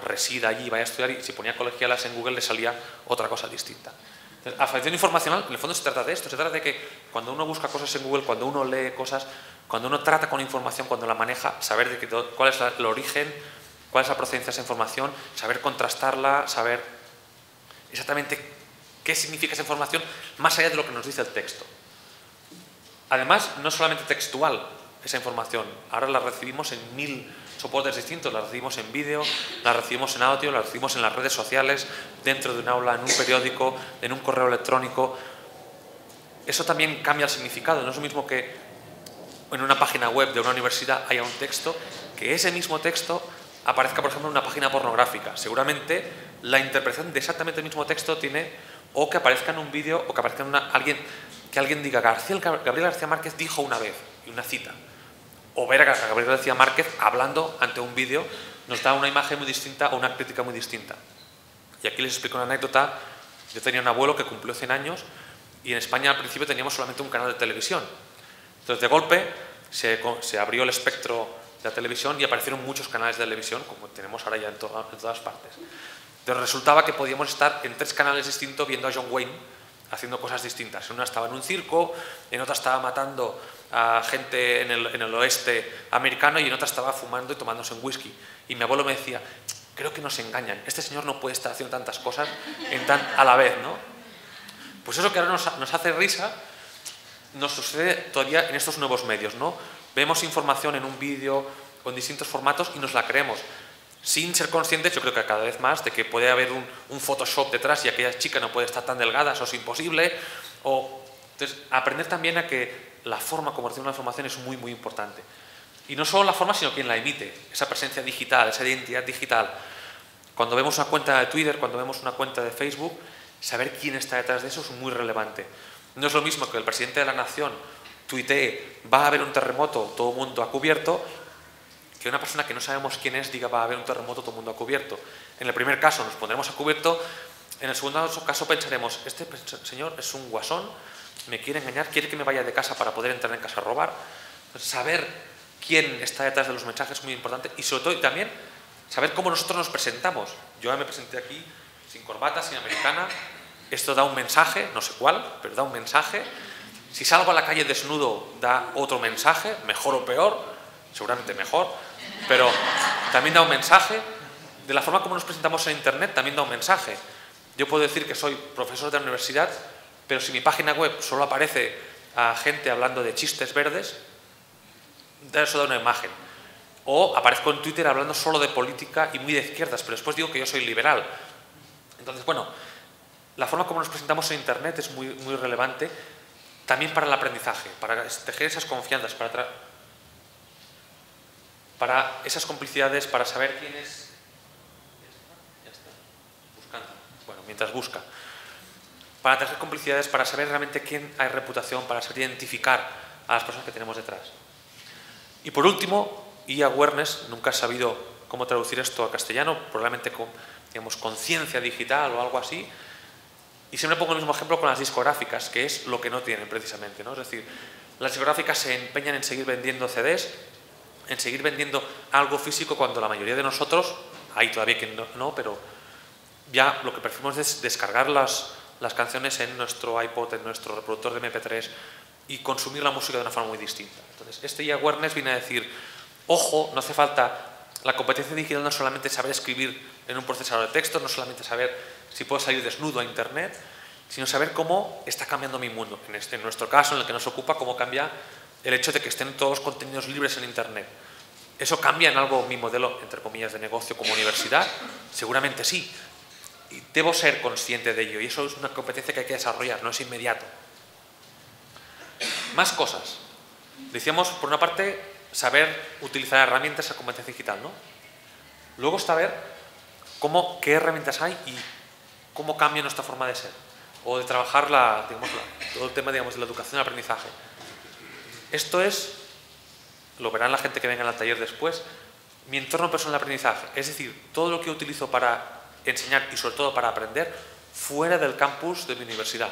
resida allí y vaya a estudiar, y si ponía colegialas en Google le salía otra cosa distinta. Entonces, alfabetización informacional, en el fondo se trata de esto, se trata de que cuando uno busca cosas en Google, cuando uno lee cosas, cuando uno trata con información, cuando la maneja, saber cuál es el origen, cuál es la procedencia de esa información, saber contrastarla, saber exactamente qué significa esa información, más allá de lo que nos dice el texto. Además, no solamente textual esa información, ahora la recibimos en 1000 soportes distintos, la recibimos en vídeo, la recibimos en audio, la recibimos en las redes sociales, dentro de un aula, en un periódico, en un correo electrónico. Eso también cambia el significado. No es lo mismo que en una página web de una universidad haya un texto, que ese mismo texto aparezca, por ejemplo, en una página pornográfica. Seguramente la interpretación de exactamente el mismo texto tiene o que aparezca en un vídeo o que aparezca en que alguien diga Gabriel García Márquez dijo una vez, y una cita. O ver a Gabriel García Márquez hablando ante un vídeo nos da una imagen muy distinta o una crítica muy distinta. Y aquí les explico una anécdota. Yo tenía un abuelo que cumplió 100 años y en España al principio teníamos solamente un canal de televisión. Entonces de golpe se abrió el espectro de la televisión y aparecieron muchos canales de televisión, como tenemos ahora ya en todas partes. Entonces resultaba que podíamos estar en 3 canales distintos viendo a John Wayne haciendo cosas distintas. En una estaba en un circo, en otra estaba matando a gente en el oeste americano y en otra estaba fumando y tomándose un whisky. Y mi abuelo me decía, creo que nos engañan, este señor no puede estar haciendo tantas cosas a la vez, ¿no? Pues eso que ahora nos hace risa, nos sucede todavía en estos nuevos medios, ¿no? Vemos información en un vídeo o en distintos formatos y nos la creemos. Sin ser conscientes, yo creo que cada vez más, de que puede haber un Photoshop detrás y aquella chica no puede estar tan delgada, eso es imposible. Entonces, aprender también a que la forma como recibe una información es muy, muy importante. Y no solo la forma, sino quien la emite, esa presencia digital, esa identidad digital. Cuando vemos una cuenta de Twitter, cuando vemos una cuenta de Facebook, saber quién está detrás de eso es muy relevante. No es lo mismo que el presidente de la nación tuitee, va a haber un terremoto, todo el mundo a cubierto, que una persona que no sabemos quién es diga, va a haber un terremoto, todo el mundo a cubierto. En el primer caso nos pondremos a cubierto, en el segundo caso pensaremos, este señor es un guasón, me quiere engañar, quiere que me vaya de casa para poder entrar en casa a robar. Entonces, saber quién está detrás de los mensajes es muy importante y sobre todo y también saber cómo nosotros nos presentamos. Yo ya me presenté aquí sin corbata, sin americana. Esto da un mensaje, no sé cuál, pero da un mensaje. Si salgo a la calle desnudo, da otro mensaje, mejor o peor, seguramente mejor, pero también da un mensaje. De la forma como nos presentamos en Internet también da un mensaje. Yo puedo decir que soy profesor de la universidad, pero si mi página web solo aparece a gente hablando de chistes verdes, eso da una imagen. O aparezco en Twitter hablando solo de política y muy de izquierdas, pero después digo que yo soy liberal. Entonces, bueno, la forma como nos presentamos en Internet es muy, muy relevante también para el aprendizaje, para tejer esas confianzas, para esas complicidades, para saber quién es. Ya está, buscando. Bueno, mientras busca. Para tejer complicidades, para saber realmente quién hay reputación, para saber identificar a las personas que tenemos detrás. Y por último, e-awareness, nunca he sabido cómo traducir esto a castellano, probablemente con, digamos, conciencia digital o algo así. Y siempre pongo el mismo ejemplo con las discográficas, que es lo que no tienen precisamente, ¿no? Es decir, las discográficas se empeñan en seguir vendiendo CDs, en seguir vendiendo algo físico cuando la mayoría de nosotros, hay todavía quien no, pero ya lo que preferimos es descargar las canciones en nuestro iPod, en nuestro reproductor de MP3 y consumir la música de una forma muy distinta. Entonces, este e-awareness viene a decir, ojo, no hace falta, la competencia digital no es solamente saber escribir en un procesador de texto, no solamente saber si puedo salir desnudo a Internet, sino saber cómo está cambiando mi mundo. En nuestro caso, en el que nos ocupa, cómo cambia el hecho de que estén todos los contenidos libres en Internet. ¿Eso cambia en algo mi modelo, entre comillas, de negocio como universidad? Seguramente sí. Y debo ser consciente de ello. Y eso es una competencia que hay que desarrollar, no es inmediato. Más cosas. Decíamos, por una parte, saber utilizar herramientas de competencia digital, ¿no? Luego saber qué herramientas hay y cómo cambia nuestra forma de ser. O de trabajar todo el tema, digamos, de la educación y el aprendizaje. Esto es, lo verán la gente que venga al taller después, mi entorno personal de aprendizaje. Es decir, todo lo que utilizo para enseñar y sobre todo para aprender fuera del campus de mi universidad.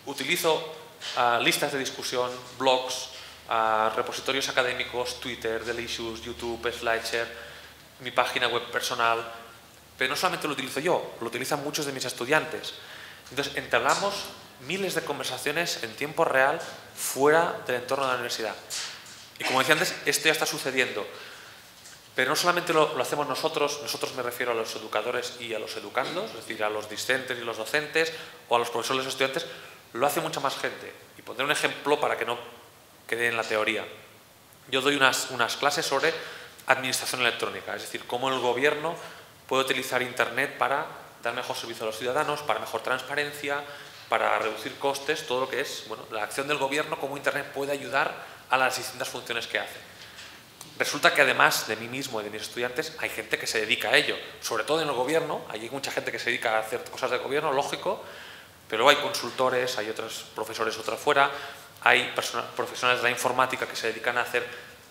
Utilizo listas de discusión, blogs, repositorios académicos, Twitter, Delicious, YouTube, SlideShare, mi página web personal, pero no solamente lo utilizo yo, lo utilizan muchos de mis estudiantes. Entonces, entablamos miles de conversaciones en tiempo real fuera del entorno de la universidad. Y como decía antes, esto ya está sucediendo. Pero no solamente lo hacemos nosotros me refiero a los educadores y a los educandos, es decir, a los discentes y los docentes, o a los profesores y los estudiantes, lo hace mucha más gente. Y pondré un ejemplo para que no quede en la teoría. Yo doy unas clases sobre administración electrónica, es decir, cómo el gobierno puede utilizar Internet para dar mejor servicio a los ciudadanos, para mejor transparencia, para reducir costes, todo lo que es la acción del gobierno, cómo Internet puede ayudar a las distintas funciones que hace. resulta que además de mí mismo y de mis estudiantes, hay gente que se dedica a ello, sobre todo en el gobierno. Hay mucha gente que se dedica a hacer cosas de gobierno, lógico, pero luego hay consultores, hay otros profesores fuera, hay profesionales de la informática que se dedican a hacer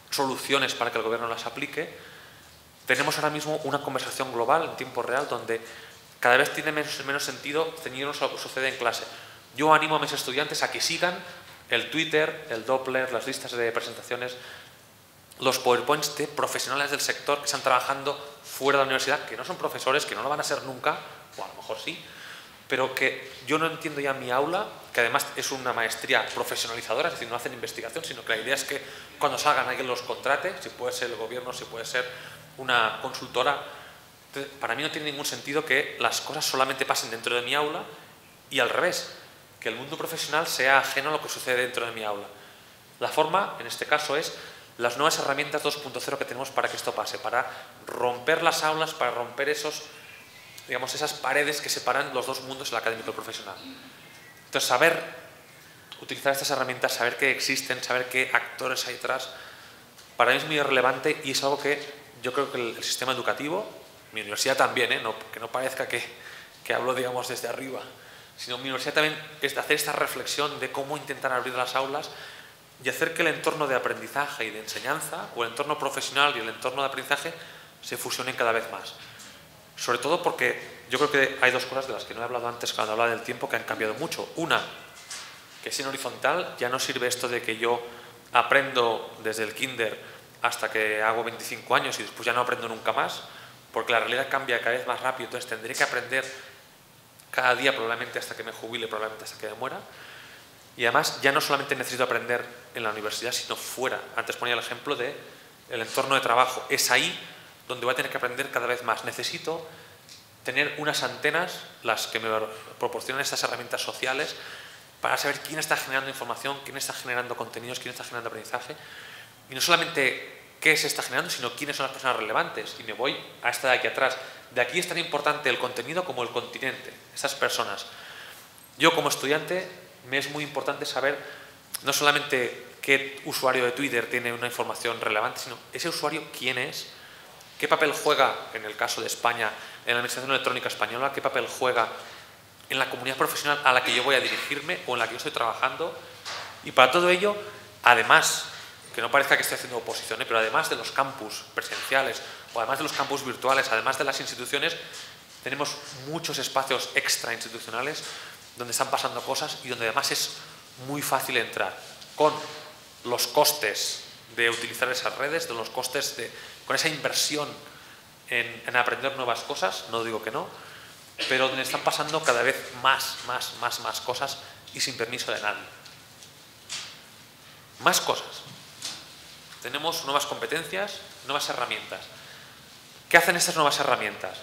soluciones para que el gobierno las aplique. Tenemos ahora mismo una conversación global en tiempo real donde cada vez tiene menos sentido ceñirnos a lo que sucede en clase. Yo animo a mis estudiantes a que sigan el Twitter, el Doppler, las listas de presentaciones, los PowerPoints de profesionales del sector que están trabajando fuera de la universidad, que no son profesores, que no lo van a ser nunca, o a lo mejor sí, pero que yo no entiendo ya en mi aula, que además es una maestría profesionalizadora, es decir, no hacen investigación, sino que la idea es que cuando salgan alguien los contrate, si puede ser el gobierno, si puede ser una consultora. Entonces, para mí no tiene ningún sentido que las cosas solamente pasen dentro de mi aula y al revés, que el mundo profesional sea ajeno a lo que sucede dentro de mi aula. La forma, en este caso, es las nuevas herramientas 2.0 que tenemos para que esto pase, para romper las aulas, para romper esas paredes que separan los dos mundos, el académico y el profesional. Entonces, saber utilizar estas herramientas, saber que existen, saber qué actores hay detrás, para mí es muy relevante y es algo que yo creo que el sistema educativo, mi universidad también, que no parezca que hablo, digamos, desde arriba, sino mi universidad también es de hacer esta reflexión de cómo intentar abrir las aulas y hacer que el entorno de aprendizaje y de enseñanza, o el entorno profesional y el entorno de aprendizaje, se fusionen cada vez más. Sobre todo porque yo creo que hay dos cosas de las que no he hablado antes cuando hablaba del tiempo que han cambiado mucho. Una, que es en horizontal, ya no sirve esto de que yo aprendo desde el kinder hasta que hago 25 años y después ya no aprendo nunca más, porque la realidad cambia cada vez más rápido, entonces tendré que aprender cada día probablemente hasta que me jubile, probablemente hasta que me muera. Y además ya no solamente necesito aprender en la universidad, sino fuera. Antes ponía el ejemplo del entorno de trabajo. Es ahí donde voy a tener que aprender cada vez más. Necesito tener unas antenas, las que me proporcionan estas herramientas sociales, para saber quién está generando información, quién está generando contenidos, quién está generando aprendizaje. Y no solamente qué se está generando, sino quiénes son las personas relevantes. Y me voy a esta de aquí atrás. De aquí es tan importante el contenido como el continente, esas personas. Yo como estudiante me es muy importante saber no solamente qué usuario de Twitter tiene una información relevante, sino ese usuario quién es, qué papel juega, en el caso de España, en la Administración Electrónica Española, qué papel juega en la comunidad profesional a la que yo voy a dirigirme o en la que yo estoy trabajando. Y para todo ello, además, que no parezca que estoy haciendo oposición, pero además de los campus presenciales o además de los campus virtuales, además de las instituciones, tenemos muchos espacios extrainstitucionales donde están pasando cosas y donde además es muy fácil entrar, con los costes de utilizar esas redes, con esa inversión en aprender nuevas cosas, no digo que no, pero donde están pasando cada vez más cosas y sin permiso de nadie. Más cosas. Tenemos nuevas competencias, nuevas herramientas. ¿Qué hacen estas nuevas herramientas?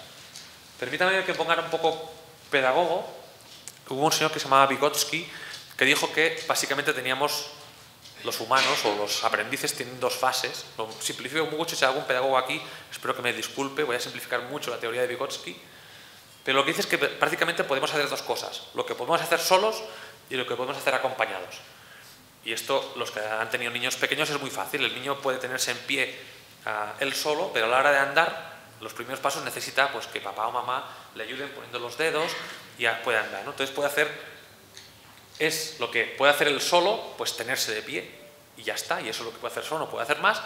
Permítame que ponga un poco pedagogo. Hubo un señor que se llamaba Vygotsky que dijo que básicamente teníamos los humanos o los aprendices tienen dos fases. Lo simplifico mucho, si hay algún pedagogo aquí, espero que me disculpe, voy a simplificar mucho la teoría de Vygotsky, pero lo que dice es que prácticamente podemos hacer dos cosas, lo que podemos hacer solos y lo que podemos hacer acompañados. Y esto, los que han tenido niños pequeños, es muy fácil. El niño puede tenerse en pie él solo, pero a la hora de andar, los primeros pasos necesita pues, que papá o mamá le ayuden poniendo los dedos y ya puede andar, ¿no? Entonces es lo que puede hacer él solo, pues tenerse de pie y ya está. Y eso es lo que puede hacer solo, no puede hacer más,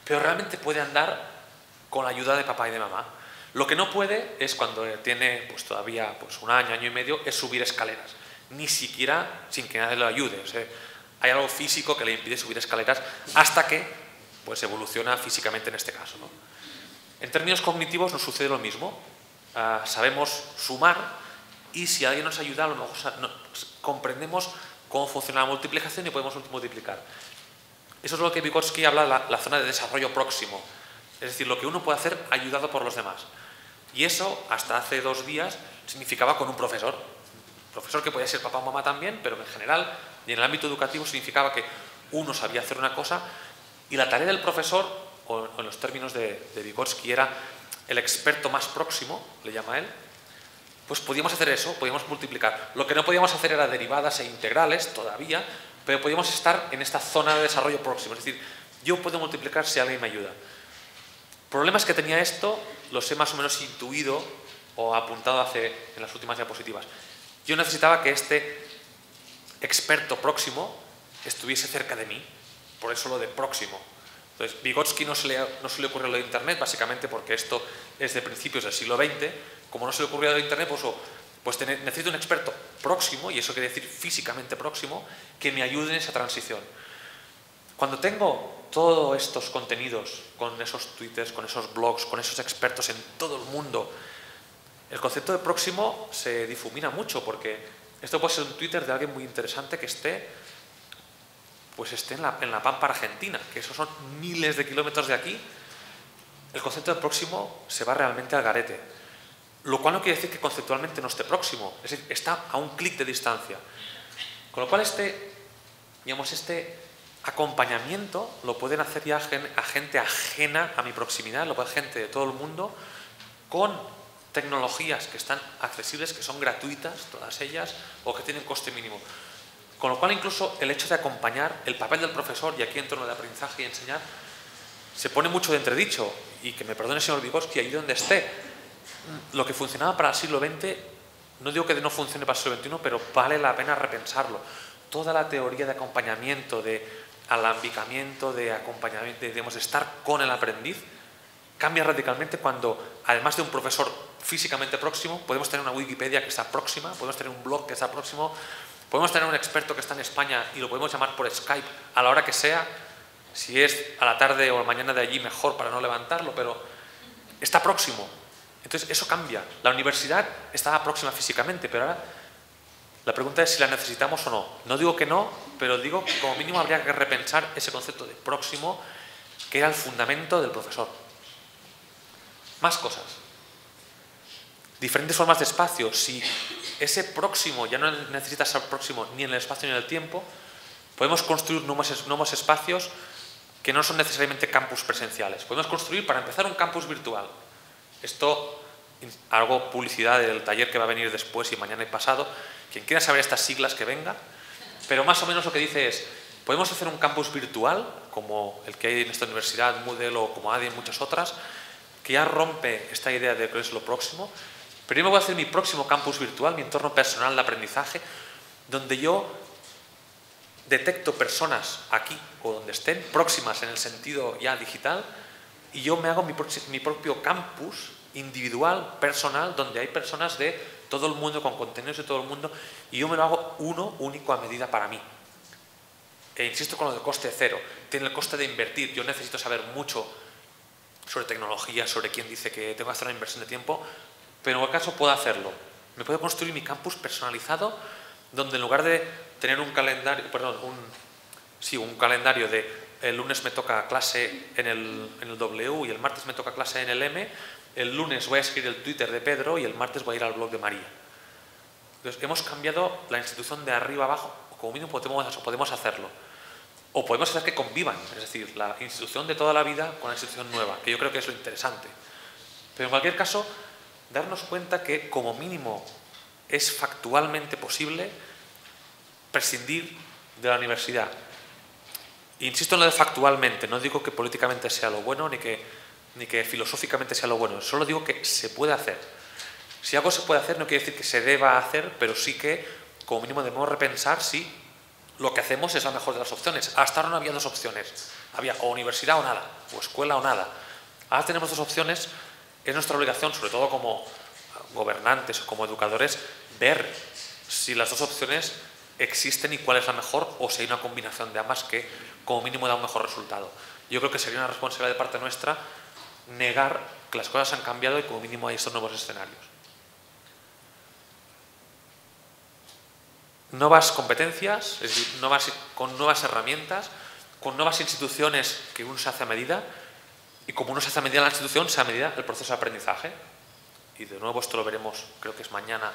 pero realmente puede andar con la ayuda de papá y de mamá. Lo que no puede es cuando tiene pues, todavía pues, un año, año y medio, es subir escaleras, ni siquiera sin que nadie lo ayude. O sea, hay algo físico que le impide subir escaleras hasta que pues, evoluciona físicamente en este caso, ¿no? En términos cognitivos nos sucede lo mismo. Sabemos sumar y si alguien nos ayuda, a lo mejor comprendemos cómo funciona la multiplicación y podemos multiplicar. Eso es lo que Vygotsky habla de la zona de desarrollo próximo. Es decir, lo que uno puede hacer ayudado por los demás. Y eso, hasta hace 2 días, significaba con un profesor. Profesor que podía ser papá o mamá también, pero en general, y en el ámbito educativo, significaba que uno sabía hacer una cosa y la tarea del profesor, o en los términos de Vygotsky, era el experto más próximo, le llama él, pues podíamos hacer eso, podíamos multiplicar. Lo que no podíamos hacer era derivadas e integrales todavía, pero podíamos estar en esta zona de desarrollo próximo. Es decir, yo puedo multiplicar si alguien me ayuda. Problemas que tenía esto los he más o menos intuido o apuntado en las últimas diapositivas. Yo necesitaba que este experto próximo estuviese cerca de mí, por eso lo de próximo. Entonces, Vygotsky no se le ocurrió lo de Internet, básicamente porque esto es de principios del siglo XX. Como no se le ocurrió lo de Internet, pues necesito un experto próximo, y eso quiere decir físicamente próximo, que me ayude en esa transición. Cuando tengo todos estos contenidos, con esos twitters, con esos blogs, con esos expertos en todo el mundo, el concepto de próximo se difumina mucho, porque esto puede ser un Twitter de alguien muy interesante que esté en la Pampa Argentina, que esos son miles de kilómetros de aquí. El concepto de próximo se va realmente al garete. Lo cual no quiere decir que conceptualmente no esté próximo, es decir, está a un clic de distancia. Con lo cual este acompañamiento lo pueden hacer ya a gente ajena a mi proximidad, lo puede hacer gente de todo el mundo, con tecnologías que están accesibles, que son gratuitas, todas ellas, o que tienen coste mínimo. Con lo cual incluso el hecho de acompañar, el papel del profesor, y aquí en torno de aprendizaje y enseñar, se pone mucho de entredicho, y que me perdone el señor Vygotsky, ahí donde esté. Lo que funcionaba para el siglo XX, no digo que no funcione para el siglo XXI, pero vale la pena repensarlo. Toda la teoría de acompañamiento, de alambicamiento, de acompañamiento, de estar con el aprendiz, cambia radicalmente cuando, además de un profesor físicamente próximo, podemos tener una Wikipedia que está próxima, podemos tener un blog que está próximo, podemos tener un experto que está en España y lo podemos llamar por Skype a la hora que sea, si es a la tarde o a la mañana de allí mejor para no levantarlo, pero está próximo. Entonces eso cambia. La universidad estaba próxima físicamente, pero ahora la pregunta es si la necesitamos o no. No digo que no, pero digo que como mínimo habría que repensar ese concepto de próximo, que era el fundamento del profesor. Más cosas. Diferentes formas de espacio. Si ese próximo ya no necesita ser próximo ni en el espacio ni en el tiempo, podemos construir nuevos espacios que no son necesariamente campus presenciales. Podemos construir, para empezar, un campus virtual. Esto, hago publicidad del taller que va a venir después y mañana y pasado. Quien quiera saber estas siglas que venga, pero más o menos lo que dice es, podemos hacer un campus virtual, como el que hay en esta universidad, Moodle o como hay en muchas otras, que ya rompe esta idea de que es lo próximo, pero yo me voy a hacer mi próximo campus virtual, mi entorno personal de aprendizaje, donde yo detecto personas aquí o donde estén, próximas en el sentido ya digital, y yo me hago mi propio campus individual, personal, donde hay personas de todo el mundo, con contenidos de todo el mundo, y yo me lo hago uno único a medida para mí. E insisto con lo de coste cero. Tiene el coste de invertir. Yo necesito saber mucho sobre tecnología, sobre quién dice que tengo que hacer una inversión de tiempo, pero en cualquier caso puedo hacerlo. Me puedo construir mi campus personalizado, donde en lugar de tener un calendario, un calendario de el lunes me toca clase en el W y el martes me toca clase en el M, el lunes voy a escribir el Twitter de Pedro y el martes voy a ir al blog de María. Entonces, hemos cambiado la institución de arriba abajo, o como mínimo podemos hacerlo. O podemos hacer que convivan, es decir, la institución de toda la vida con la institución nueva, que yo creo que es lo interesante. Pero en cualquier caso, darnos cuenta que como mínimo es factualmente posible prescindir de la universidad. Insisto en lo de factualmente, no digo que políticamente sea lo bueno ni que filosóficamente sea lo bueno, solo digo que se puede hacer. Si algo se puede hacer no quiere decir que se deba hacer, pero sí que como mínimo debemos repensar si lo que hacemos es la mejor de las opciones. Hasta ahora no había dos opciones, había o universidad o nada, o escuela o nada. Ahora tenemos dos opciones, es nuestra obligación, sobre todo como gobernantes o como educadores, ver si las dos opciones existen y cuál es la mejor, o si hay una combinación de ambas que como mínimo da un mejor resultado. Yo creo que sería una responsabilidad de parte nuestra negar que las cosas han cambiado y como mínimo hay estos nuevos escenarios. Nuevas competencias, es decir, con nuevas herramientas, con nuevas instituciones que uno se hace a medida, y como uno se hace a medida la institución, se hace a medida el proceso de aprendizaje. Y de nuevo esto lo veremos, creo que es mañana,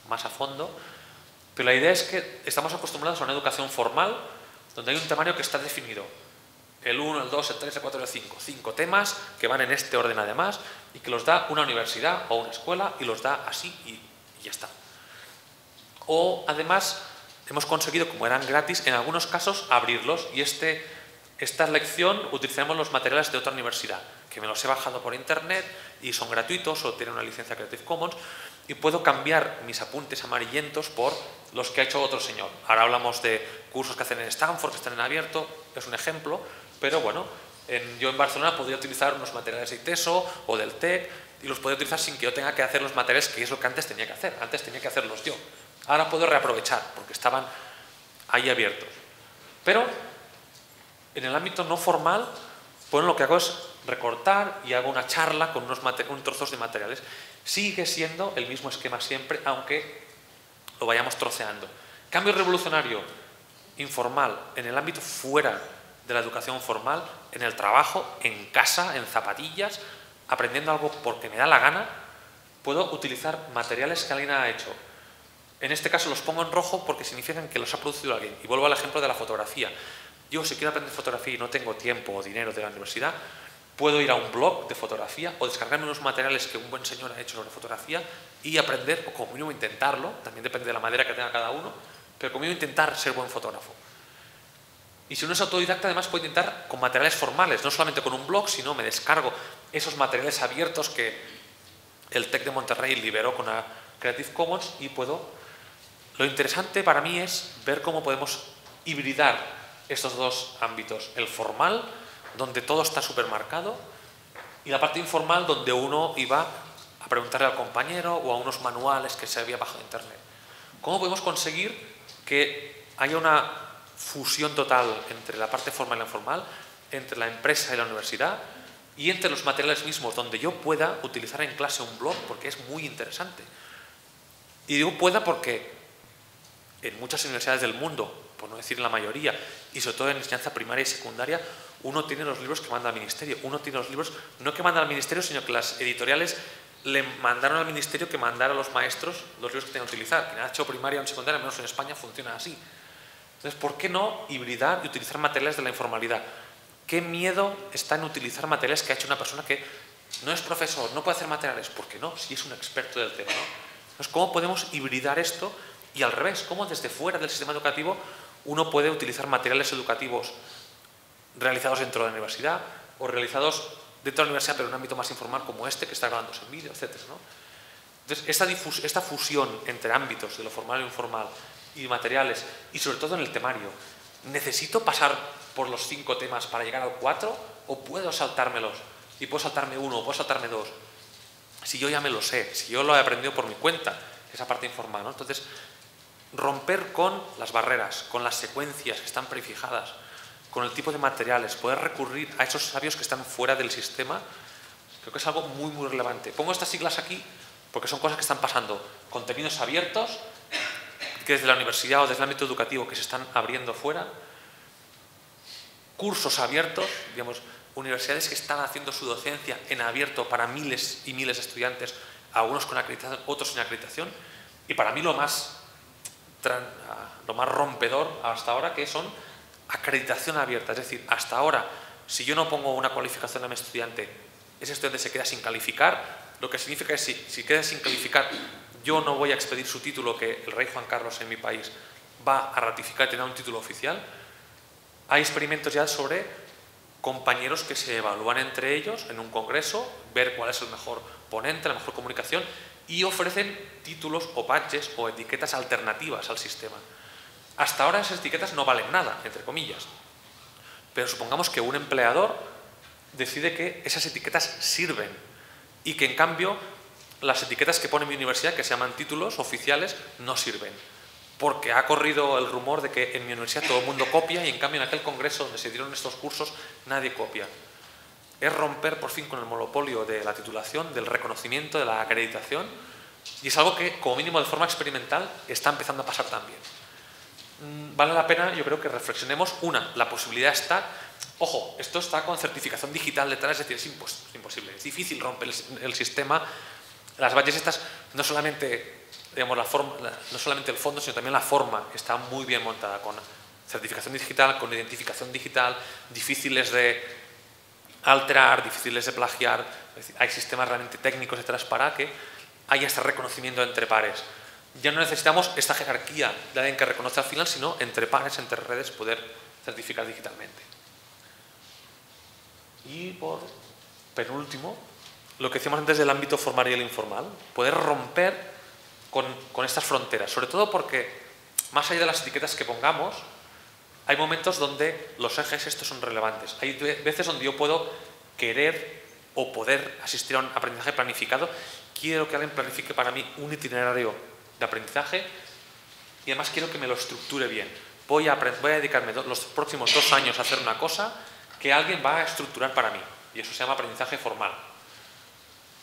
más a fondo. Pero la idea es que estamos acostumbrados a una educación formal donde hay un temario que está definido. El 1, el 2, el 3, el 4 y el 5. 5 temas que van en este orden además y que los da una universidad o una escuela y los da así y ya está. O además hemos conseguido, como eran gratis, en algunos casos abrirlos y este esta lección utilizaremos los materiales de otra universidad, que me los he bajado por internet y son gratuitos o tienen una licencia Creative Commons, y puedo cambiar mis apuntes amarillentos por los que ha hecho otro señor. Ahora hablamos de cursos que hacen en Stanford, que están en abierto, es un ejemplo, pero bueno, yo en Barcelona podría utilizar unos materiales de ITESO o del TEC y los podría utilizar sin que yo tenga que hacer los materiales, que es lo que antes tenía que hacer. Antes tenía que hacerlos yo. Ahora puedo reaprovechar porque estaban ahí abiertos. Pero en el ámbito no formal, pues lo que hago es recortar y hago una charla con unos trozos de materiales. Sigue siendo el mismo esquema siempre, aunque lo vayamos troceando. Cambio revolucionario informal en el ámbito fuera de la educación formal, en el trabajo, en casa, en zapatillas, aprendiendo algo porque me da la gana, puedo utilizar materiales que alguien ha hecho. En este caso los pongo en rojo porque significan que los ha producido alguien. Y vuelvo al ejemplo de la fotografía. Yo, si quiero aprender fotografía y no tengo tiempo o dinero de la universidad, puedo ir a un blog de fotografía o descargarme unos materiales que un buen señor ha hecho sobre fotografía y aprender, o como mínimo intentarlo, también depende de la madera que tenga cada uno, pero como mínimo intentar ser buen fotógrafo. Y si uno es autodidacta, además puede intentar con materiales formales, no solamente con un blog, sino me descargo esos materiales abiertos que el TEC de Monterrey liberó con la Creative Commons y puedo... Lo interesante para mí es ver cómo podemos hibridar estos dos ámbitos, el formal, donde todo está supermercado, y la parte informal, donde uno iba a preguntarle al compañero o a unos manuales que se había bajado de internet. ¿Cómo podemos conseguir que haya una fusión total entre la parte formal y la informal, entre la empresa y la universidad, y entre los materiales mismos, donde yo pueda utilizar en clase un blog, porque es muy interesante? Y digo pueda porque en muchas universidades del mundo, por no decir la mayoría, y sobre todo en enseñanza primaria y secundaria, uno tiene los libros que manda al ministerio. Uno tiene los libros, no que mandan al ministerio, sino que las editoriales le mandaron al ministerio que mandara a los maestros los libros que tenían que utilizar. En hecho primaria o en secundaria, al menos en España, funciona así. Entonces, ¿por qué no hibridar y utilizar materiales de la informalidad? ¿Qué miedo está en utilizar materiales que ha hecho una persona que no es profesor, no puede hacer materiales? ¿Por qué no? Si es un experto del tema, ¿no? Entonces, ¿cómo podemos hibridar esto? Y al revés, ¿cómo desde fuera del sistema educativo uno puede utilizar materiales educativos realizados dentro de la universidad o realizados dentro de la universidad pero en un ámbito más informal como este que está grabándose en vídeo, etc., ¿no? Entonces, esta fusión entre ámbitos de lo formal y lo informal y materiales, y sobre todo en el temario, ¿necesito pasar por los 5 temas para llegar al 4 o puedo saltármelos? Y puedo saltarme uno o puedo saltarme 2. Si yo ya me lo sé, si yo lo he aprendido por mi cuenta, esa parte informal, ¿no? Entonces, romper con las barreras, con las secuencias que están prefijadas, con el tipo de materiales, poder recurrir a esos sabios que están fuera del sistema, creo que es algo muy, muy relevante. Pongo estas siglas aquí porque son cosas que están pasando. Contenidos abiertos, que desde la universidad o desde el ámbito educativo que se están abriendo fuera. Cursos abiertos, digamos, universidades que están haciendo su docencia en abierto para miles y miles de estudiantes, algunos con acreditación, otros sin acreditación. Y para mí lo más rompedor hasta ahora, que son acreditación abierta. Es decir, hasta ahora, si yo no pongo una cualificación a mi estudiante, ese estudiante se queda sin calificar. Lo que significa es si queda sin calificar, yo no voy a expedir su título, que el rey Juan Carlos en mi país va a ratificar y tener un título oficial. Hay experimentos ya sobre compañeros que se evalúan entre ellos en un congreso, ver cuál es el mejor ponente, la mejor comunicación, y ofrecen títulos o badges o etiquetas alternativas al sistema. Hasta ahora esas etiquetas no valen nada, entre comillas, pero supongamos que un empleador decide que esas etiquetas sirven y que en cambio las etiquetas que pone mi universidad, que se llaman títulos oficiales, no sirven, porque ha corrido el rumor de que en mi universidad todo el mundo copia y en cambio en aquel congreso donde se dieron estos cursos nadie copia. Es romper por fin con el monopolio de la titulación, del reconocimiento, de la acreditación, y es algo que como mínimo de forma experimental está empezando a pasar también. Vale la pena, yo creo, que reflexionemos. La posibilidad está, ojo, esto está con certificación digital detrás, es decir, es imposible, es difícil romper el sistema. Las badges estas, no solamente, digamos, no solamente el fondo, sino también la forma está muy bien montada, con certificación digital, con identificación digital, difíciles de alterar, difíciles de plagiar. Es decir, hay sistemas realmente técnicos detrás para que haya este reconocimiento entre pares. Ya no necesitamos esta jerarquía de alguien que reconoce al final, sino entre pares, entre redes, poder certificar digitalmente. Y por penúltimo, lo que decíamos antes del ámbito formal y el informal, poder romper con estas fronteras, sobre todo porque, más allá de las etiquetas que pongamos, hay momentos donde los ejes estos son relevantes. Hay veces donde yo puedo querer o poder asistir a un aprendizaje planificado. Quiero que alguien planifique para mí un itinerario de aprendizaje y además quiero que me lo estructure bien. Voy a dedicarme los próximos 2 años a hacer una cosa que alguien va a estructurar para mí. Y eso se llama aprendizaje formal.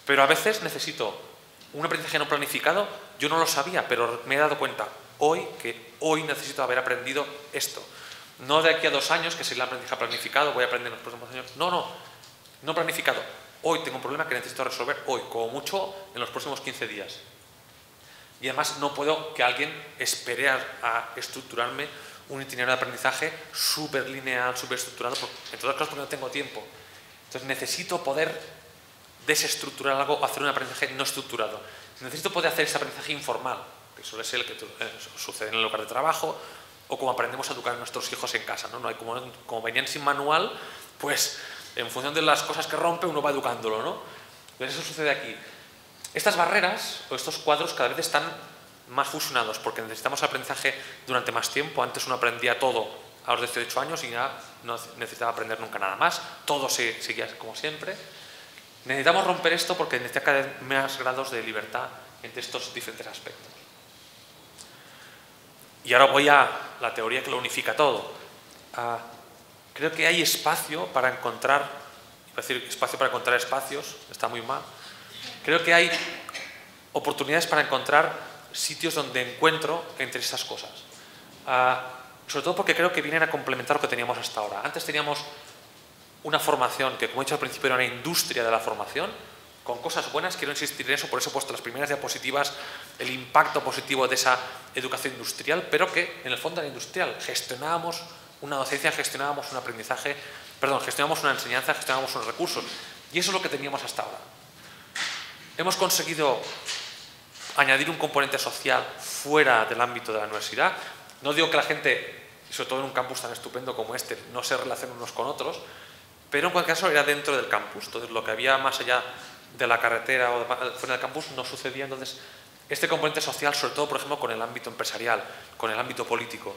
Pero a veces necesito un aprendizaje no planificado. Yo no lo sabía, pero me he dado cuenta que hoy necesito haber aprendido esto. No de aquí a 2 años, que si el aprendizaje planificado voy a aprender en los próximos años. No planificado. Hoy tengo un problema que necesito resolver hoy, como mucho en los próximos 15 días. Y además no puedo que alguien espere a estructurarme un itinerario de aprendizaje súper lineal, súper estructurado, entre otras cosas porque no tengo tiempo. Entonces necesito poder desestructurar algo o hacer un aprendizaje no estructurado. Necesito poder hacer ese aprendizaje informal, que suele ser el que sucede en el lugar de trabajo o como aprendemos a educar a nuestros hijos en casa, ¿no? Como venían sin manual, pues en función de las cosas que rompe uno va educándolo, ¿no? Entonces eso sucede aquí. Estas barreras o estos cuadros cada vez están más fusionados porque necesitamos aprendizaje durante más tiempo. Antes uno aprendía todo a los 18 años y ya no necesitaba aprender nunca nada más. Todo seguía como siempre. Necesitamos romper esto porque necesita cada vez más grados de libertad entre estos diferentes aspectos. Y ahora voy a la teoría que lo unifica todo. Creo que hay espacio para encontrar, iba a decir espacio para encontrar espacios, está muy mal. Creo que hay oportunidades para encontrar sitios donde encuentro entre estas cosas. Sobre todo porque creo que vienen a complementar lo que teníamos hasta ahora. Antes teníamos una formación que, como he dicho al principio, era una industria de la formación, con cosas buenas, quiero insistir en eso, por eso he puesto las primeras diapositivas, el impacto positivo de esa educación industrial, pero que en el fondo era industrial. Gestionábamos una docencia, gestionábamos un aprendizaje, gestionábamos una enseñanza, gestionábamos unos recursos. Y eso es lo que teníamos hasta ahora. Hemos conseguido añadir un componente social fuera del ámbito de la universidad. No digo que la gente, sobre todo en un campus tan estupendo como este, no se relacione unos con otros, pero en cualquier caso era dentro del campus. Entonces lo que había más allá de la carretera o fuera del campus no sucedía. Entonces este componente social, sobre todo por ejemplo con el ámbito empresarial, con el ámbito político,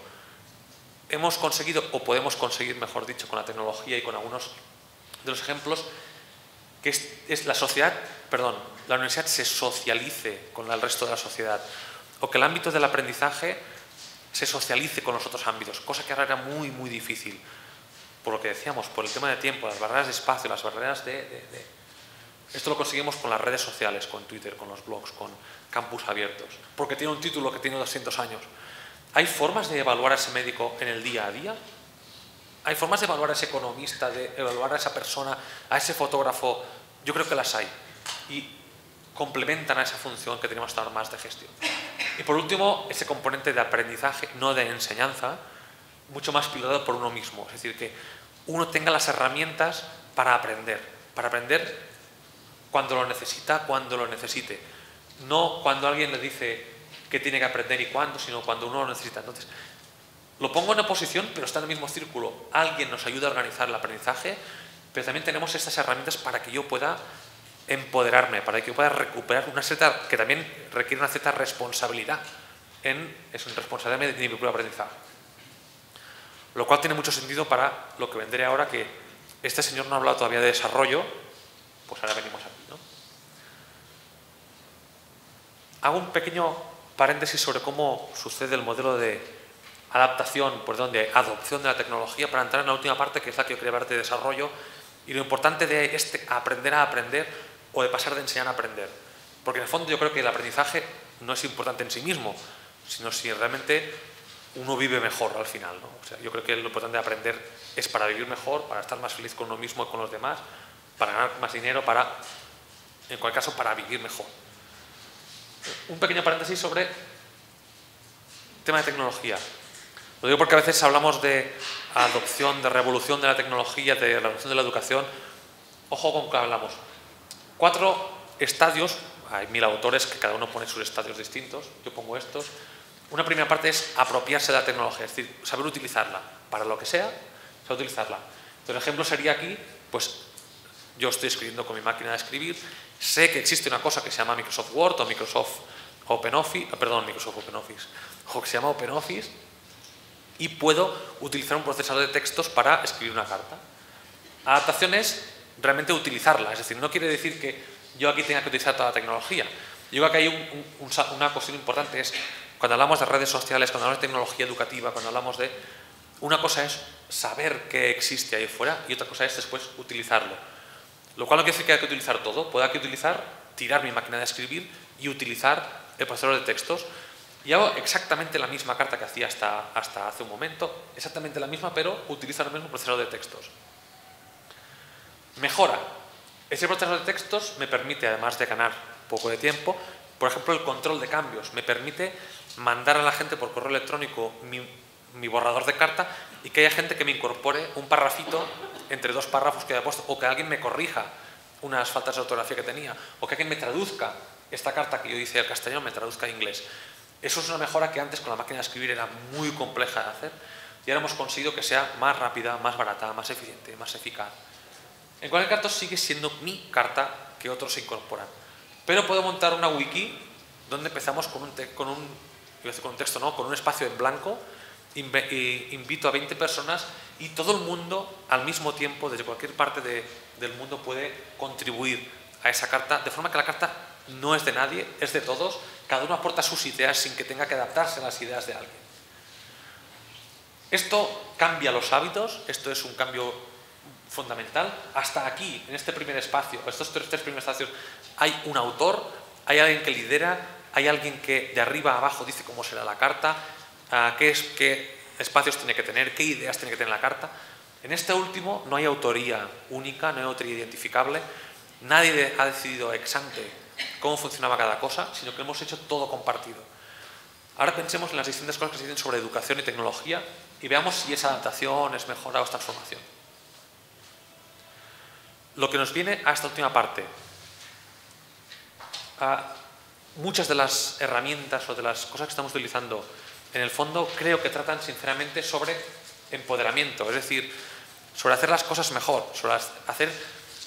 hemos conseguido, o podemos conseguir, mejor dicho, con la tecnología y con algunos de los ejemplos, que la universidad se socialice con el resto de la sociedad, o que el ámbito del aprendizaje se socialice con los otros ámbitos, cosa que ahora era muy, muy difícil, por lo que decíamos, por el tema de tiempo, las barreras de espacio, las barreras Esto lo conseguimos con las redes sociales, con Twitter, con los blogs, con campus abiertos, porque tiene un título que tiene 200 años. ¿Hay formas de evaluar a ese médico en el día a día? ¿Hay formas de evaluar a ese economista, de evaluar a esa persona, a ese fotógrafo? Yo creo que las hay. Y complementan a esa función que tenemos hasta ahora más de gestión. Y por último, ese componente de aprendizaje, no de enseñanza, mucho más pilotado por uno mismo. Es decir, que uno tenga las herramientas para aprender cuando lo necesita, cuando lo necesite. No cuando alguien le dice que tiene que aprender y cuándo, sino cuando uno lo necesita. Entonces, lo pongo en oposición, pero está en el mismo círculo. Alguien nos ayuda a organizar el aprendizaje, pero también tenemos estas herramientas para que yo pueda empoderarme, para que yo pueda recuperar que también requiere una cierta responsabilidad en responsabilidad de mi propio aprendizaje. Lo cual tiene mucho sentido para lo que vendré ahora, que este señor no ha hablado todavía de desarrollo, pues ahora venimos aquí, ¿no? Hago un pequeño paréntesis sobre cómo sucede el modelo de adaptación, de adopción de la tecnología, para entrar en la última parte, que es la que yo quería hablar de desarrollo, y lo importante de aprender a aprender o de pasar de enseñar a aprender. Porque en el fondo yo creo que el aprendizaje no es importante en sí mismo, sino si realmente uno vive mejor al final, ¿no? O sea, yo creo que lo importante de aprender es para vivir mejor, para estar más feliz con uno mismo y con los demás, para ganar más dinero, en cualquier caso, para vivir mejor. Un pequeño paréntesis sobre el tema de tecnología. Lo digo porque a veces hablamos de adopción, de revolución de la tecnología, de revolución de la educación. Ojo con que hablamos. 4 estadios, hay 1000 autores que cada uno pone sus estadios distintos, yo pongo estos. Una primera parte es apropiarse de la tecnología, es decir, saber utilizarla para lo que sea, saber utilizarla. Entonces, el ejemplo sería aquí, pues, yo estoy escribiendo con mi máquina de escribir, sé que existe una cosa que se llama Microsoft Word o Microsoft OpenOffice, o que se llama OpenOffice, y puedo utilizar un procesador de textos para escribir una carta. Adaptación es realmente utilizarla, es decir, no quiere decir que yo aquí tenga que utilizar toda la tecnología. Yo creo que hay una cuestión importante, es cuando hablamos de redes sociales, cuando hablamos de tecnología educativa, cuando hablamos de... Una cosa es saber qué existe ahí fuera y otra cosa es después utilizarlo. Lo cual no quiere decir que haya que utilizar todo, puede que utilizar, tirar mi máquina de escribir y utilizar el procesador de textos. Y hago exactamente la misma carta que hacía hasta hace un momento, exactamente la misma, pero utilizo el mismo procesador de textos. Mejora. Ese procesador de textos me permite, además de ganar poco de tiempo, por ejemplo, el control de cambios. Me permite mandar a la gente por correo electrónico mi borrador de carta y que haya gente que me incorpore un parrafito entre dos párrafos que haya puesto, o que alguien me corrija unas faltas de ortografía que tenía, o que alguien me traduzca esta carta que yo hice al castellano, me traduzca al inglés. Eso es una mejora que antes con la máquina de escribir era muy compleja de hacer y ahora hemos conseguido que sea más rápida, más barata, más eficiente, más eficaz. En cualquier caso sigue siendo mi carta que otros se incorporan. Pero puedo montar una wiki donde empezamos con un espacio en blanco, invito a 20 personas y todo el mundo al mismo tiempo, desde cualquier parte del mundo, puede contribuir a esa carta, de forma que la carta no es de nadie, es de todos, cada uno aporta sus ideas sin que tenga que adaptarse a las ideas de alguien. Esto cambia los hábitos, esto es un cambio fundamental. Hasta aquí, en este primer espacio, estos tres primeros espacios, hay un autor, hay alguien que lidera, hay alguien que de arriba a abajo dice cómo será la carta, qué espacios tiene que tener, qué ideas tiene que tener la carta. En este último no hay autoría única, no hay autoría identificable, nadie ha decidido ex ante cómo funcionaba cada cosa, sino que hemos hecho todo compartido. Ahora pensemos en las distintas cosas que se dicen sobre educación y tecnología y veamos si es adaptación, es mejora o es transformación. Lo que nos viene a esta última parte. Muchas de las herramientas o de las cosas que estamos utilizando en el fondo creo que tratan sinceramente sobre empoderamiento, es decir, sobre hacer las cosas mejor, sobre hacer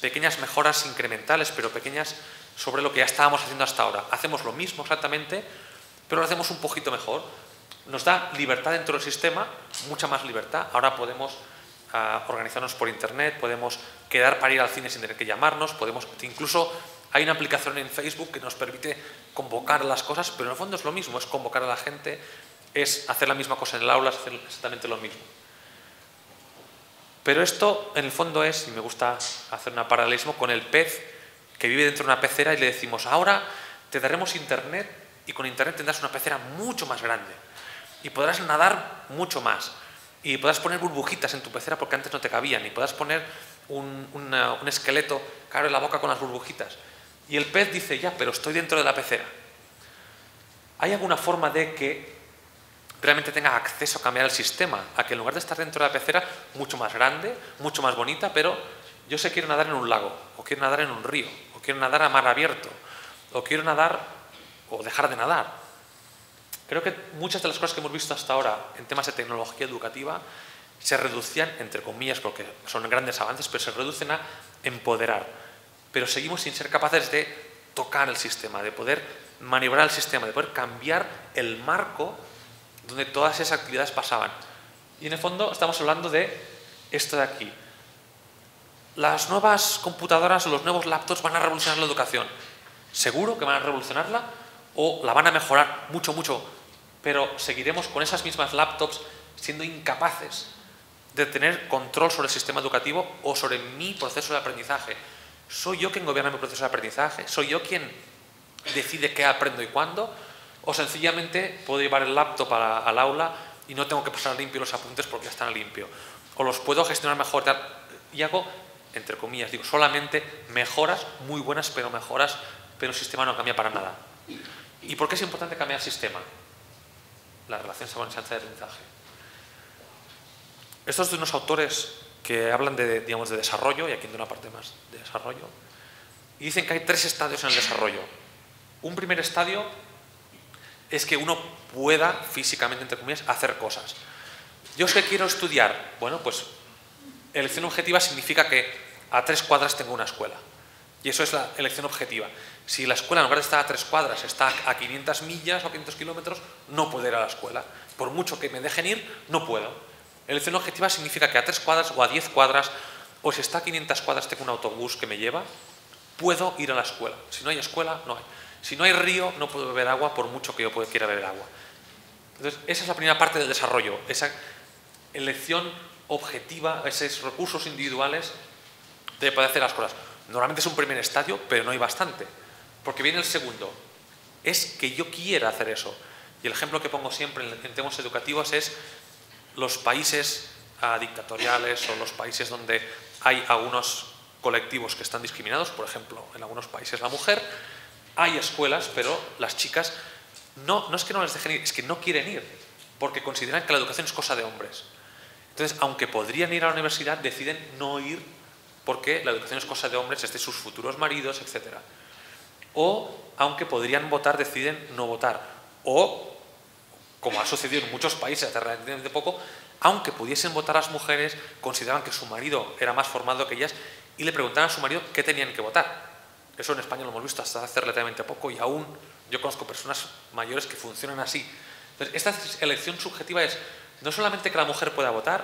pequeñas mejoras incrementales, pero pequeñas sobre lo que ya estábamos haciendo hasta ahora. Hacemos lo mismo exactamente, pero lo hacemos un poquito mejor. Nos da libertad dentro del sistema, mucha más libertad. Ahora podemos organizarnos por internet, podemos quedar para ir al cine sin tener que llamarnos, incluso hay una aplicación en Facebook que nos permite convocar las cosas, pero en el fondo es lo mismo, es convocar a la gente, es hacer la misma cosa en el aula, es hacer exactamente lo mismo. Pero esto en el fondo es, y me gusta hacer un paralelismo con el pez que vive dentro de una pecera y le decimos, ahora te daremos internet y con internet tendrás una pecera mucho más grande y podrás nadar mucho más y podrás poner burbujitas en tu pecera porque antes no te cabían y podrás poner un esqueleto claro en la boca con las burbujitas. Y el pez dice, ya, pero estoy dentro de la pecera. ¿Hay alguna forma de que realmente tenga acceso a cambiar el sistema? A que en lugar de estar dentro de la pecera, mucho más grande, mucho más bonita, pero yo sé quiero nadar en un lago, o quiero nadar en un río, o quiero nadar a mar abierto, o quiero nadar o dejar de nadar. Creo que muchas de las cosas que hemos visto hasta ahora en temas de tecnología educativa se reducían, entre comillas, porque son grandes avances, pero se reducen a empoderar. Pero seguimos sin ser capaces de tocar el sistema, de poder maniobrar el sistema, de poder cambiar el marco donde todas esas actividades pasaban. Y en el fondo estamos hablando de esto de aquí. Las nuevas computadoras o los nuevos laptops van a revolucionar la educación. ¿Seguro que van a revolucionarla? ¿O la van a mejorar mucho, mucho? Pero seguiremos con esas mismas laptops siendo incapaces de tener control sobre el sistema educativo o sobre mi proceso de aprendizaje. ¿Soy yo quien gobierna mi proceso de aprendizaje? ¿Soy yo quien decide qué aprendo y cuándo? ¿O sencillamente puedo llevar el laptop al aula y no tengo que pasar limpio los apuntes porque ya están limpio? ¿O los puedo gestionar mejor? Y hago, entre comillas, digo, solamente mejoras, muy buenas, pero mejoras, pero el sistema no cambia para nada. ¿Y por qué es importante cambiar el sistema? La relación con el de aprendizaje. Estos son unos autores que hablan de desarrollo, y aquí de una parte más de desarrollo, y dicen que hay 3 estadios en el desarrollo. Un primer estadio es que uno pueda físicamente, entre comillas, hacer cosas. Yo es que quiero estudiar. Bueno, pues elección objetiva significa que a 3 cuadras tengo una escuela. Y eso es la elección objetiva. Si la escuela en lugar de estar a 3 cuadras está a 500 millas o 500 kilómetros, no puedo ir a la escuela. Por mucho que me dejen ir, no puedo. Elección objetiva significa que a 3 cuadras o a 10 cuadras, o si está a 500 cuadras tengo un autobús que me lleva, puedo ir a la escuela. Si no hay escuela, no hay. Si no hay río, no puedo beber agua por mucho que yo quiera beber agua. Entonces, esa es la primera parte del desarrollo, esa elección objetiva, esos recursos individuales de poder hacer las cosas. Normalmente es un primer estadio, pero no hay bastante. Porque viene el segundo. Es que yo quiera hacer eso. Y el ejemplo que pongo siempre en temas educativos es los países dictatoriales o los países donde hay algunos colectivos que están discriminados. Por ejemplo, en algunos países la mujer. Hay escuelas, pero las chicas no es que no les dejen ir, es que no quieren ir. Porque consideran que la educación es cosa de hombres. Entonces, aunque podrían ir a la universidad, deciden no ir porque la educación es cosa de hombres, sus futuros maridos, etc. O, aunque podrían votar, deciden no votar. O, como ha sucedido en muchos países hace relativamente poco, aunque pudiesen votar las mujeres, consideraban que su marido era más formado que ellas y le preguntaban a su marido qué tenían que votar. Eso en España lo hemos visto hasta hace relativamente poco y aún yo conozco personas mayores que funcionan así. Entonces, esta elección subjetiva es no solamente que la mujer pueda votar,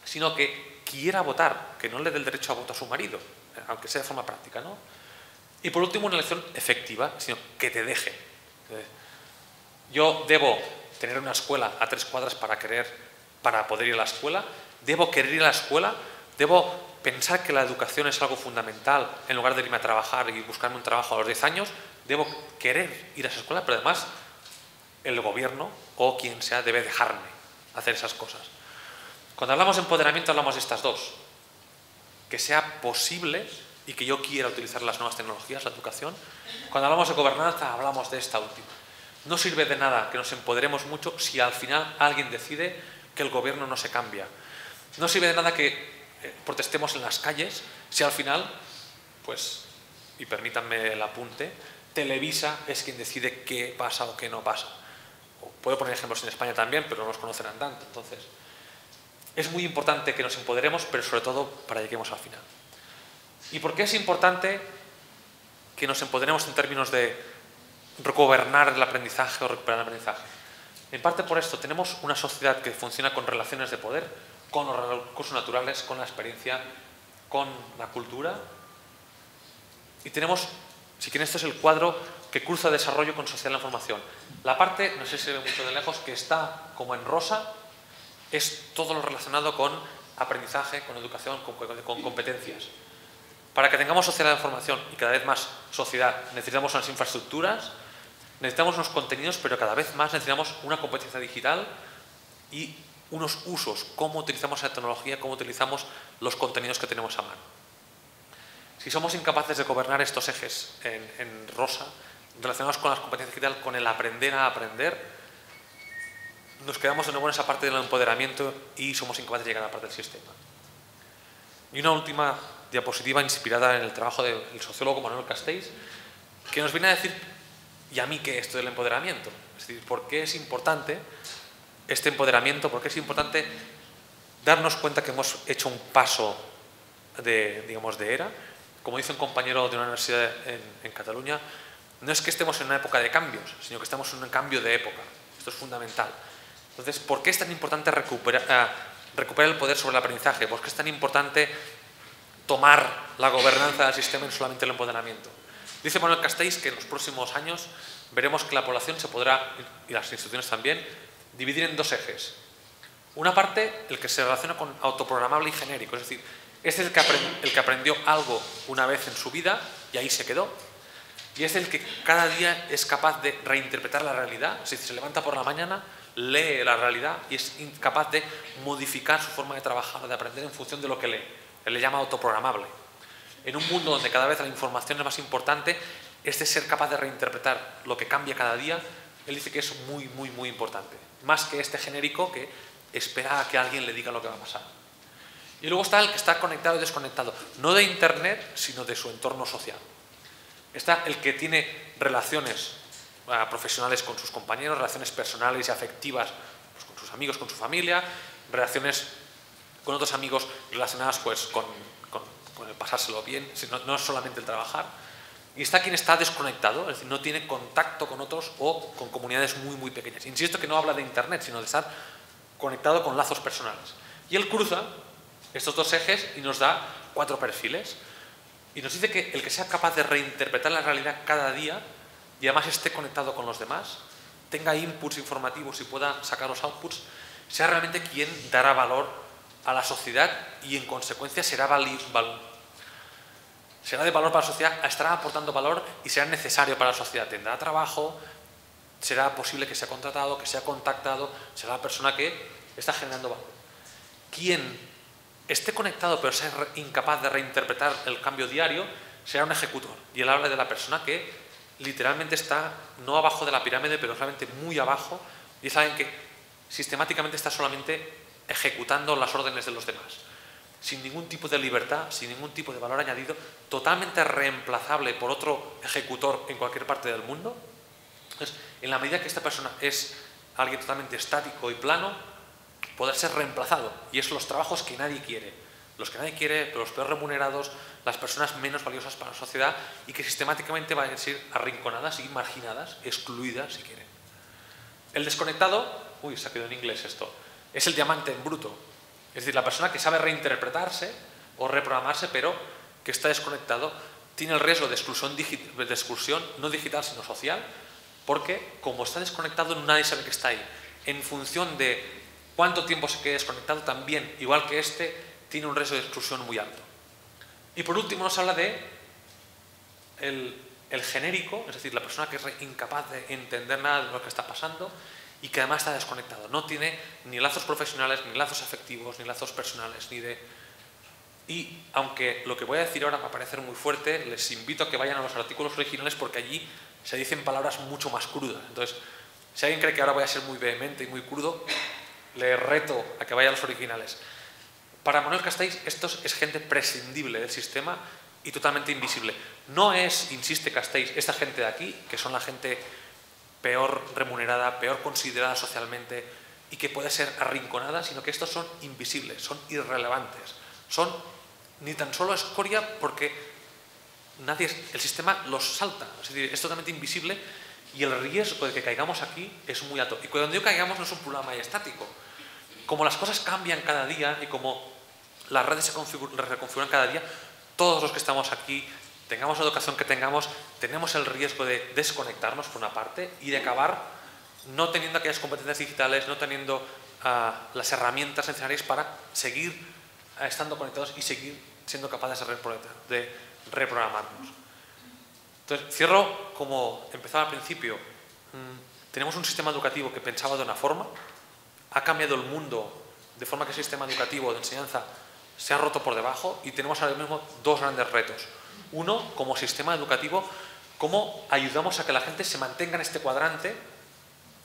sino que quiera votar, que no le dé el derecho a voto a su marido, aunque sea de forma práctica, ¿no? Y por último, una elección efectiva, sino que te deje. Yo debo tener una escuela a 3 cuadras para poder ir a la escuela, debo querer ir a la escuela, debo pensar que la educación es algo fundamental en lugar de irme a trabajar y buscarme un trabajo a los 10 años, debo querer ir a esa escuela, pero además el gobierno o quien sea debe dejarme hacer esas cosas. Cuando hablamos de empoderamiento hablamos de estas dos. Que sea posible y que yo quiera utilizar las nuevas tecnologías, la educación. Cuando hablamos de gobernanza hablamos de esta última. No sirve de nada que nos empoderemos mucho si al final alguien decide que el gobierno no se cambia. No sirve de nada que protestemos en las calles si al final, pues, y permítanme el apunte, Televisa es quien decide qué pasa o qué no pasa. Puedo poner ejemplos en España también, pero no los conocerán tanto. Entonces, es muy importante que nos empoderemos, pero sobre todo para que lleguemos al final. ¿Y por qué es importante que nos empoderemos en términos de gobernar el aprendizaje o recuperar el aprendizaje? En parte por esto, tenemos una sociedad que funciona con relaciones de poder, con los recursos naturales, con la experiencia, con la cultura. Y tenemos, si quieren, esto es el cuadro que cruza desarrollo con sociedad de la información. La parte, no sé si se ve mucho de lejos, que está como en rosa, es todo lo relacionado con aprendizaje, con educación, con competencias. Para que tengamos sociedad de la información y cada vez más sociedad, necesitamos unas infraestructuras, necesitamos unos contenidos, pero cada vez más necesitamos una competencia digital y unos usos, cómo utilizamos la tecnología, cómo utilizamos los contenidos que tenemos a mano. Si somos incapaces de gobernar estos ejes en rosa, relacionados con las competencias digitales, con el aprender a aprender, nos quedamos de nuevo en esa parte del empoderamiento y somos incapaces de llegar a la parte del sistema. Y una última diapositiva inspirada en el trabajo del sociólogo Manuel Castells, que nos viene a decir, ¿y a mí qué es esto del empoderamiento? Es decir, ¿por qué es importante este empoderamiento? ¿Por qué es importante darnos cuenta que hemos hecho un paso de era? Como dice un compañero de una universidad en Cataluña, no es que estemos en una época de cambios, sino que estamos en un cambio de época. Esto es fundamental. Entonces, ¿por qué es tan importante recuperar el poder sobre el aprendizaje? ¿Por qué es tan importante tomar la gobernanza del sistema y no solamente el empoderamiento? Dice Manuel Castells que en los próximos años veremos que la población se podrá, y las instituciones también, dividir en dos ejes. Una parte, el que se relaciona con autoprogramable y genérico, es decir, este es el que aprendió algo una vez en su vida y ahí se quedó. Y es el que cada día es capaz de reinterpretar la realidad, es decir, se levanta por la mañana, lee la realidad y es incapaz de modificar su forma de trabajar, de aprender en función de lo que lee. Él le llama autoprogramable. En un mundo donde cada vez la información es más importante, este ser capaz de reinterpretar lo que cambia cada día, él dice que es muy, muy, muy importante. Más que este genérico que espera a que alguien le diga lo que va a pasar. Y luego está el que está conectado y desconectado, no de Internet, sino de su entorno social. Está el que tiene relaciones profesionales con sus compañeros, relaciones personales y afectivas pues, con sus amigos, con su familia, relaciones con otros amigos relacionadas pues, con el pasárselo bien, no es solamente el trabajar. Y está quien está desconectado, es decir, no tiene contacto con otros o con comunidades muy, muy pequeñas. Insisto que no habla de Internet, sino de estar conectado con lazos personales. Y él cruza estos dos ejes y nos da 4 perfiles. Y nos dice que el que sea capaz de reinterpretar la realidad cada día y además esté conectado con los demás, tenga inputs informativos y pueda sacar los outputs, sea realmente quien dará valor a la sociedad y en consecuencia será de valor para la sociedad, estará aportando valor y será necesario para la sociedad. Tendrá trabajo, será posible que sea contratado, que sea contactado, será la persona que está generando valor. Quien esté conectado pero sea incapaz de reinterpretar el cambio diario, será un ejecutor. Y él habla de la persona que literalmente está no abajo de la pirámide, pero realmente muy abajo, y es alguien que sistemáticamente está solamente ejecutando las órdenes de los demás, sin ningún tipo de libertad, sin ningún tipo de valor añadido, totalmente reemplazable por otro ejecutor en cualquier parte del mundo. Entonces, en la medida que esta persona es alguien totalmente estático y plano, poder ser reemplazado, y es los trabajos que nadie quiere, los que nadie quiere, los peor remunerados, las personas menos valiosas para la sociedad y que sistemáticamente van a ser arrinconadas y marginadas, excluidas si quieren. El desconectado, se ha quedado en inglés esto, es el diamante en bruto, es decir, la persona que sabe reinterpretarse o reprogramarse pero que está desconectado tiene el riesgo de exclusión no digital sino social, porque como está desconectado nadie sabe que está ahí. En función de cuánto tiempo se quede desconectado también, igual que tiene un riesgo de exclusión muy alto. Y por último nos habla de el genérico, es decir, la persona que es incapaz de entender nada de lo que está pasando y que además está desconectado. No tiene ni lazos profesionales, ni lazos afectivos, ni lazos personales, Y aunque lo que voy a decir ahora va a parecer muy fuerte, les invito a que vayan a los artículos originales porque allí se dicen palabras mucho más crudas. Entonces, si alguien cree que ahora voy a ser muy vehemente y muy crudo, le reto a que vaya a los originales. Para Manuel Castells, esto es gente prescindible del sistema y totalmente invisible. No es, insiste Castells, esta gente de aquí, que son la gente peor remunerada, peor considerada socialmente y que puede ser arrinconada, sino que estos son invisibles, son irrelevantes, son ni tan solo escoria porque el sistema los salta, es decir, es totalmente invisible y el riesgo de que caigamos aquí es muy alto. Y cuando digo caigamos no es un problema estático. Como las cosas cambian cada día y como las redes se reconfiguran cada día, todos los que estamos aquí, tengamos la educación que tengamos, tenemos el riesgo de desconectarnos por una parte y de acabar no teniendo aquellas competencias digitales, no teniendo las herramientas necesarias para seguir estando conectados y seguir siendo capaces de reprogramarnos. Entonces, cierro como empezaba al principio. Tenemos un sistema educativo que pensaba de una forma, ha cambiado el mundo de forma que el sistema educativo de enseñanza se ha roto por debajo y tenemos ahora mismo 2 grandes retos. Uno, como sistema educativo, cómo ayudamos a que la gente se mantenga en este cuadrante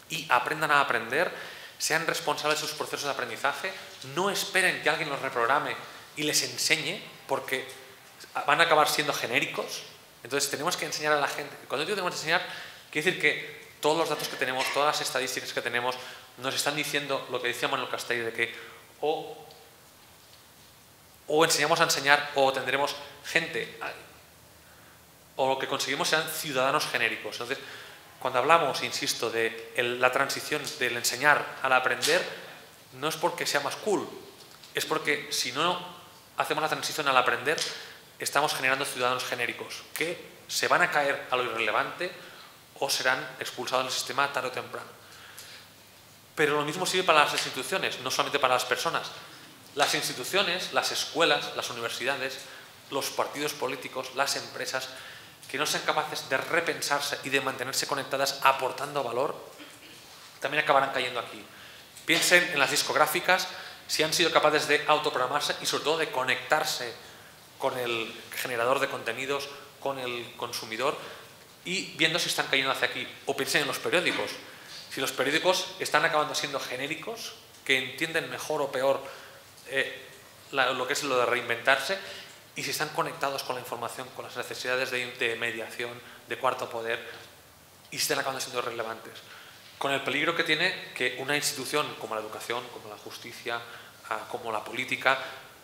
y aprendan a aprender, sean responsables de sus procesos de aprendizaje, no esperen que alguien los reprograme y les enseñe porque van a acabar siendo genéricos. Entonces tenemos que enseñar a la gente. Cuando digo tenemos que enseñar, quiere decir que todos los datos que tenemos, todas las estadísticas que tenemos, nos están diciendo lo que decía Manuel Castells, de que o enseñamos a enseñar o tendremos gente, o lo que conseguimos sean ciudadanos genéricos. Entonces, cuando hablamos, insisto, de la transición del enseñar al aprender, no es porque sea más cool, es porque si no hacemos la transición al aprender, estamos generando ciudadanos genéricos que se van a caer a lo irrelevante o serán expulsados del sistema tarde o temprano. Pero lo mismo sirve para las instituciones, no solamente para las personas. Las instituciones, las escuelas, las universidades, los partidos políticos, las empresas, que no sean capaces de repensarse y de mantenerse conectadas aportando valor, también acabarán cayendo aquí. Piensen en las discográficas, si han sido capaces de autoprogramarse y sobre todo de conectarse con el generador de contenidos, con el consumidor y viendo si están cayendo hacia aquí. O piensen en los periódicos. Si los periódicos están acabando siendo genéricos, que entienden mejor o peor lo que es lo de reinventarse, y si están conectados con la información, con las necesidades de mediación, de cuarto poder, y si están acabando siendo relevantes. Con el peligro que tiene que una institución como la educación, como la justicia, como la política,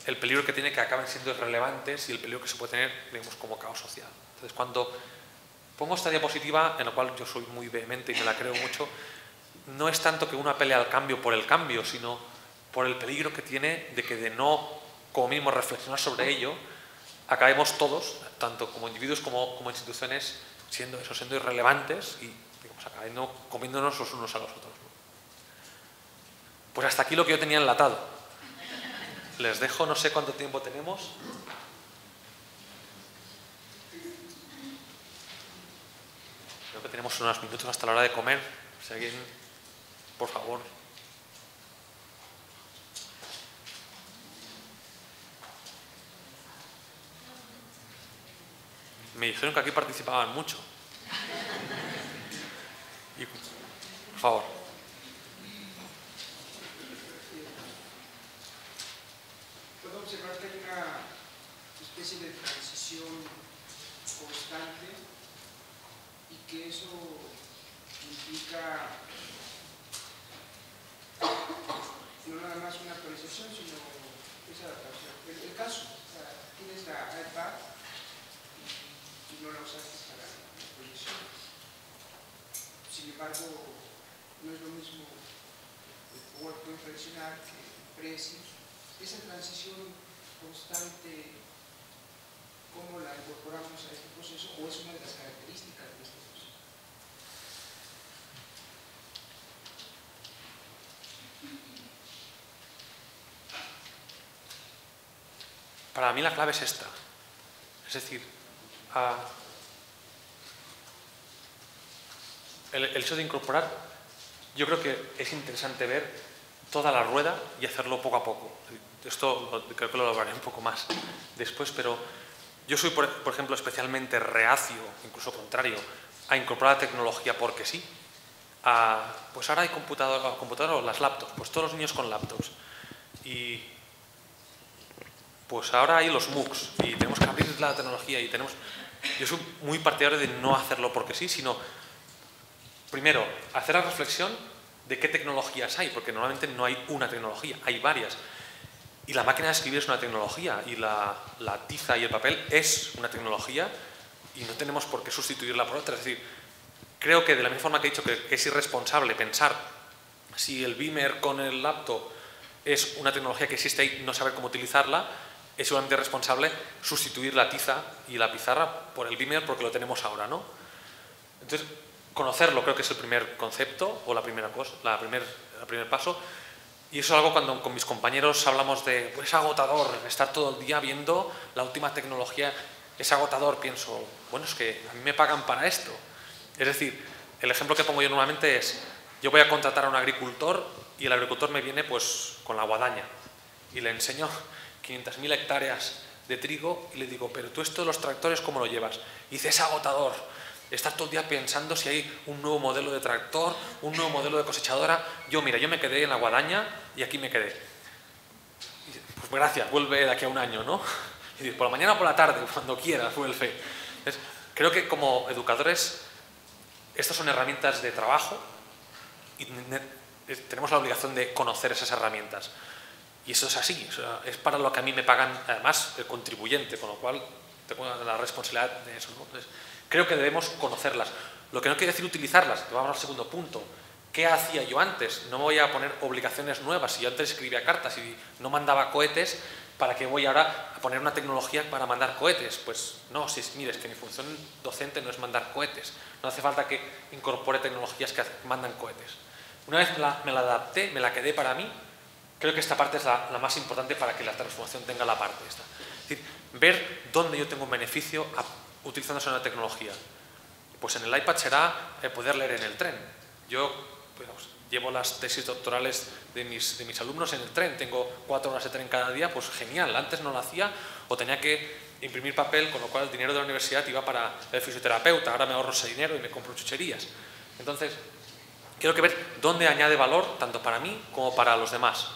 el peligro que tiene que acaben siendo irrelevantes y el peligro que se puede tener, digamos, como caos social. Entonces, cuando pongo esta diapositiva, en la cual yo soy muy vehemente y me la creo mucho, no es tanto que una pelea al cambio por el cambio, sino por el peligro que tiene de que de no, como mínimo, reflexionar sobre ello, acabemos todos, tanto como individuos como instituciones, siendo irrelevantes y, digamos, acabando comiéndonos los unos a los otros, ¿no? Pues hasta aquí lo que yo tenía enlatado. Les dejo, no sé cuánto tiempo tenemos. Creo que tenemos unos minutos hasta la hora de comer. Si alguien, por favor. Me dijeron que aquí participaban mucho. Y, por favor. Puedo observar que hay una especie de transición constante y que eso implica no nada más una actualización, sino esa adaptación. El caso, o sea, tienes la iPad y no la usaste para la proyección. Sin embargo, no es lo mismo el PowerPoint tradicional que el Prezi. Esa transición constante, ¿cómo la incorporamos a este proceso? ¿O es una de las características de este proceso? Para mí la clave es esta. Es decir, el hecho de incorporar, yo creo que es interesante ver toda la rueda y hacerlo poco a poco. Esto creo que lo hablaré un poco más después, pero yo soy, por ejemplo, especialmente reacio, incluso contrario, a incorporar tecnología porque sí. Pues ahora hay computador o las laptops, pues todos los niños con laptops. Y pues ahora hay los MOOCs y tenemos que abrir la tecnología y tenemos... Yo soy muy partidario de no hacerlo porque sí, sino primero, hacer la reflexión de qué tecnologías hay, porque normalmente no hay una tecnología, hay varias. Y la máquina de escribir es una tecnología y la tiza y el papel es una tecnología y no tenemos por qué sustituirla por otra. Es decir, creo que de la misma forma que he dicho que es irresponsable pensar si el Beamer con el laptop es una tecnología que existe ahí, no saber cómo utilizarla, es igualmente responsable sustituir la tiza y la pizarra por el Beamer porque lo tenemos ahora, ¿no? Entonces, conocerlo creo que es el primer concepto o la primera cosa, el primer paso. Y eso es algo cuando con mis compañeros hablamos de, pues es agotador estar todo el día viendo la última tecnología, es agotador, pienso, bueno, es que a mí me pagan para esto. Es decir, el ejemplo que pongo yo normalmente es, yo voy a contratar a un agricultor y el agricultor me viene pues con la guadaña y le enseño 500.000 hectáreas de trigo y le digo, pero tú esto de los tractores, ¿cómo lo llevas? Y dice, es agotador. Estás todo el día pensando si hay un nuevo modelo de tractor, un nuevo modelo de cosechadora. Yo me quedé en la guadaña y aquí me quedé. Y, pues gracias, vuelve de aquí a un año, ¿no? Y digo, por la mañana o por la tarde, cuando quieras, vuelve. Entonces, creo que como educadores, estas son herramientas de trabajo y tenemos la obligación de conocer esas herramientas. Y eso es así, o sea, es para lo que a mí me pagan, además, el contribuyente, con lo cual tengo la responsabilidad de eso, ¿no? Entonces, creo que debemos conocerlas. Lo que no quiere decir utilizarlas, que vamos al segundo punto. ¿Qué hacía yo antes? No me voy a poner obligaciones nuevas. Si yo antes escribía cartas y no mandaba cohetes, ¿para qué voy ahora a poner una tecnología para mandar cohetes? Pues no, mire, es que mi función docente no es mandar cohetes. No hace falta que incorpore tecnologías que mandan cohetes. Una vez me la adapté, me la quedé para mí, creo que esta parte es la más importante para que la transformación tenga la parte esta. Es decir, ver dónde yo tengo un beneficio utilizando esa nueva tecnología. Pues en el iPad será poder leer en el tren. Yo pues, llevo las tesis doctorales de mis alumnos en el tren, tengo 4 horas de tren cada día, pues genial, antes no lo hacía o tenía que imprimir papel, con lo cual el dinero de la universidad iba para el fisioterapeuta, ahora me ahorro ese dinero y me compro chucherías. Entonces, quiero que ver dónde añade valor, tanto para mí como para los demás.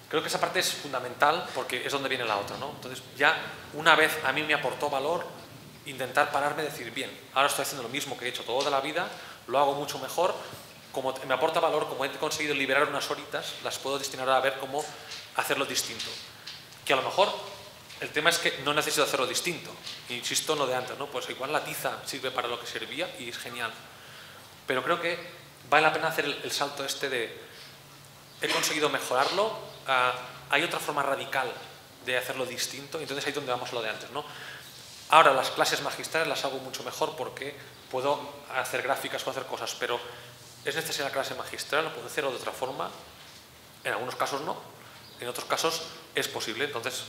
Creo que esa parte es fundamental porque es donde viene la otra, ¿no? Entonces, ya una vez a mí me aportó valor, intentar pararme y decir, bien, ahora estoy haciendo lo mismo que he hecho toda la vida, lo hago mucho mejor, como me aporta valor, como he conseguido liberar unas horitas, las puedo destinar a ver cómo hacerlo distinto. que a lo mejor el tema es que no necesito hacerlo distinto. Insisto en lo de antes, ¿no? Pues igual la tiza sirve para lo que servía y es genial. Pero creo que vale la pena hacer el salto este de he conseguido mejorarlo, hay otra forma radical de hacerlo distinto, y entonces ahí es donde vamos a lo de antes, ¿no? Ahora las clases magistrales las hago mucho mejor porque puedo hacer gráficas, puedo hacer cosas, pero es necesaria la clase magistral, lo puedo hacerlo de otra forma, en algunos casos no, en otros casos es posible. Entonces,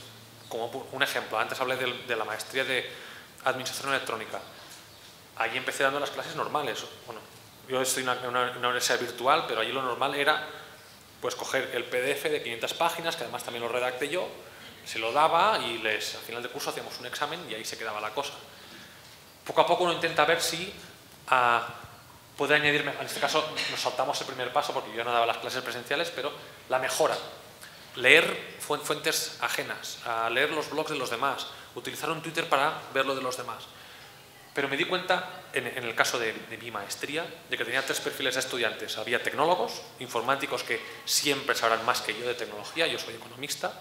como un ejemplo, antes hablé de la maestría de Administración Electrónica. Ahí empecé dando las clases normales. Bueno, yo estoy en una universidad virtual, pero allí lo normal era pues coger el PDF de 500 páginas, que además también lo redacté yo, se lo daba y al final del curso hacíamos un examen y ahí se quedaba la cosa. Poco a poco uno intenta ver si puede añadirme, en este caso nos saltamos el primer paso porque yo no daba las clases presenciales, pero la mejora. Leer fuentes ajenas, leer los blogs de los demás, utilizar un Twitter para ver lo de los demás. Pero me di cuenta, en el caso de mi maestría, de que tenía 3 perfiles de estudiantes. Había tecnólogos, informáticos que siempre sabrán más que yo de tecnología, yo soy economista.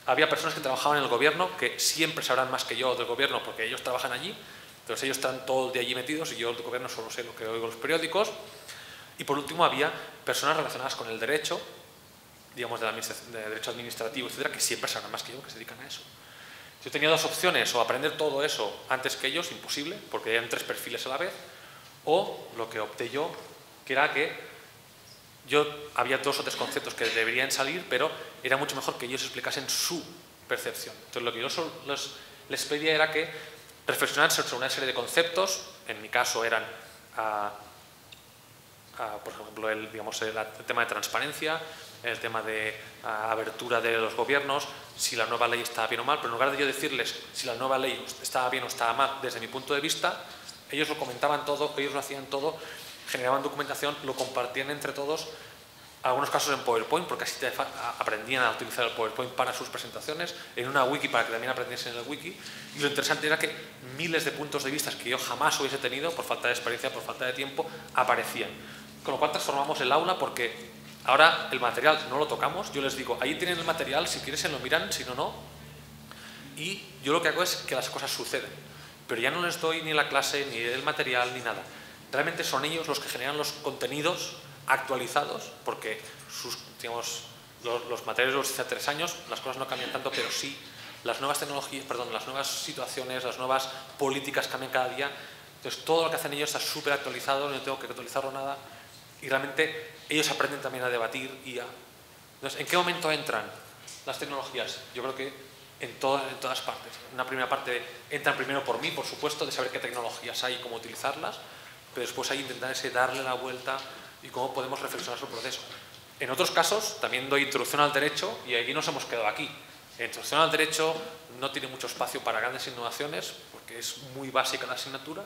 Había personas que trabajaban en el gobierno que siempre sabrán más que yo del gobierno porque ellos trabajan allí. Entonces ellos están todo el día allí metidos y yo del gobierno solo sé lo que oigo en los periódicos. Y por último había personas relacionadas con el derecho, digamos de derecho administrativo, etcétera, que siempre sabrán más que yo, que se dedican a eso. Yo tenía 2 opciones, o aprender todo eso antes que ellos, imposible, porque eran 3 perfiles a la vez, o lo que opté yo, que era que había 2 o 3 conceptos que deberían salir, pero era mucho mejor que ellos explicasen su percepción. Entonces lo que yo les pedía era que reflexionaran sobre una serie de conceptos, en mi caso eran, por ejemplo, el tema de transparencia, el tema de abertura de los gobiernos, si la nueva ley estaba bien o mal, pero en lugar de yo decirles si la nueva ley estaba bien o estaba mal desde mi punto de vista, ellos lo comentaban todo, ellos lo hacían todo, generaban documentación, lo compartían entre todos, algunos casos en PowerPoint, porque así aprendían a utilizar el PowerPoint para sus presentaciones, en una wiki para que también aprendiesen en el wiki, y lo interesante era que miles de puntos de vista que yo jamás hubiese tenido, por falta de experiencia, por falta de tiempo, aparecían. Con lo cual transformamos el aula porque ahora el material no lo tocamos, yo les digo, ahí tienen el material, si quieren se lo miran, si no, no. Y yo lo que hago es que las cosas suceden, pero ya no les doy ni la clase, ni el material, ni nada. Realmente son ellos los que generan los contenidos actualizados, porque los materiales los hice hace 3 años, las cosas no cambian tanto, pero sí, las nuevas tecnologías, las nuevas situaciones, las nuevas políticas cambian cada día. Entonces todo lo que hacen ellos está súper actualizado, no tengo que actualizarlo nada. Y realmente ellos aprenden también a debatir Entonces, ¿en qué momento entran las tecnologías? Yo creo que en todas partes. Una primera parte entran primero por mí, por supuesto, de saber qué tecnologías hay y cómo utilizarlas, pero después hay que intentar darle la vuelta y cómo podemos reflexionar sobre el proceso. En otros casos también doy introducción al derecho y aquí nos hemos quedado aquí. La introducción al derecho no tiene mucho espacio para grandes innovaciones porque es muy básica la asignatura.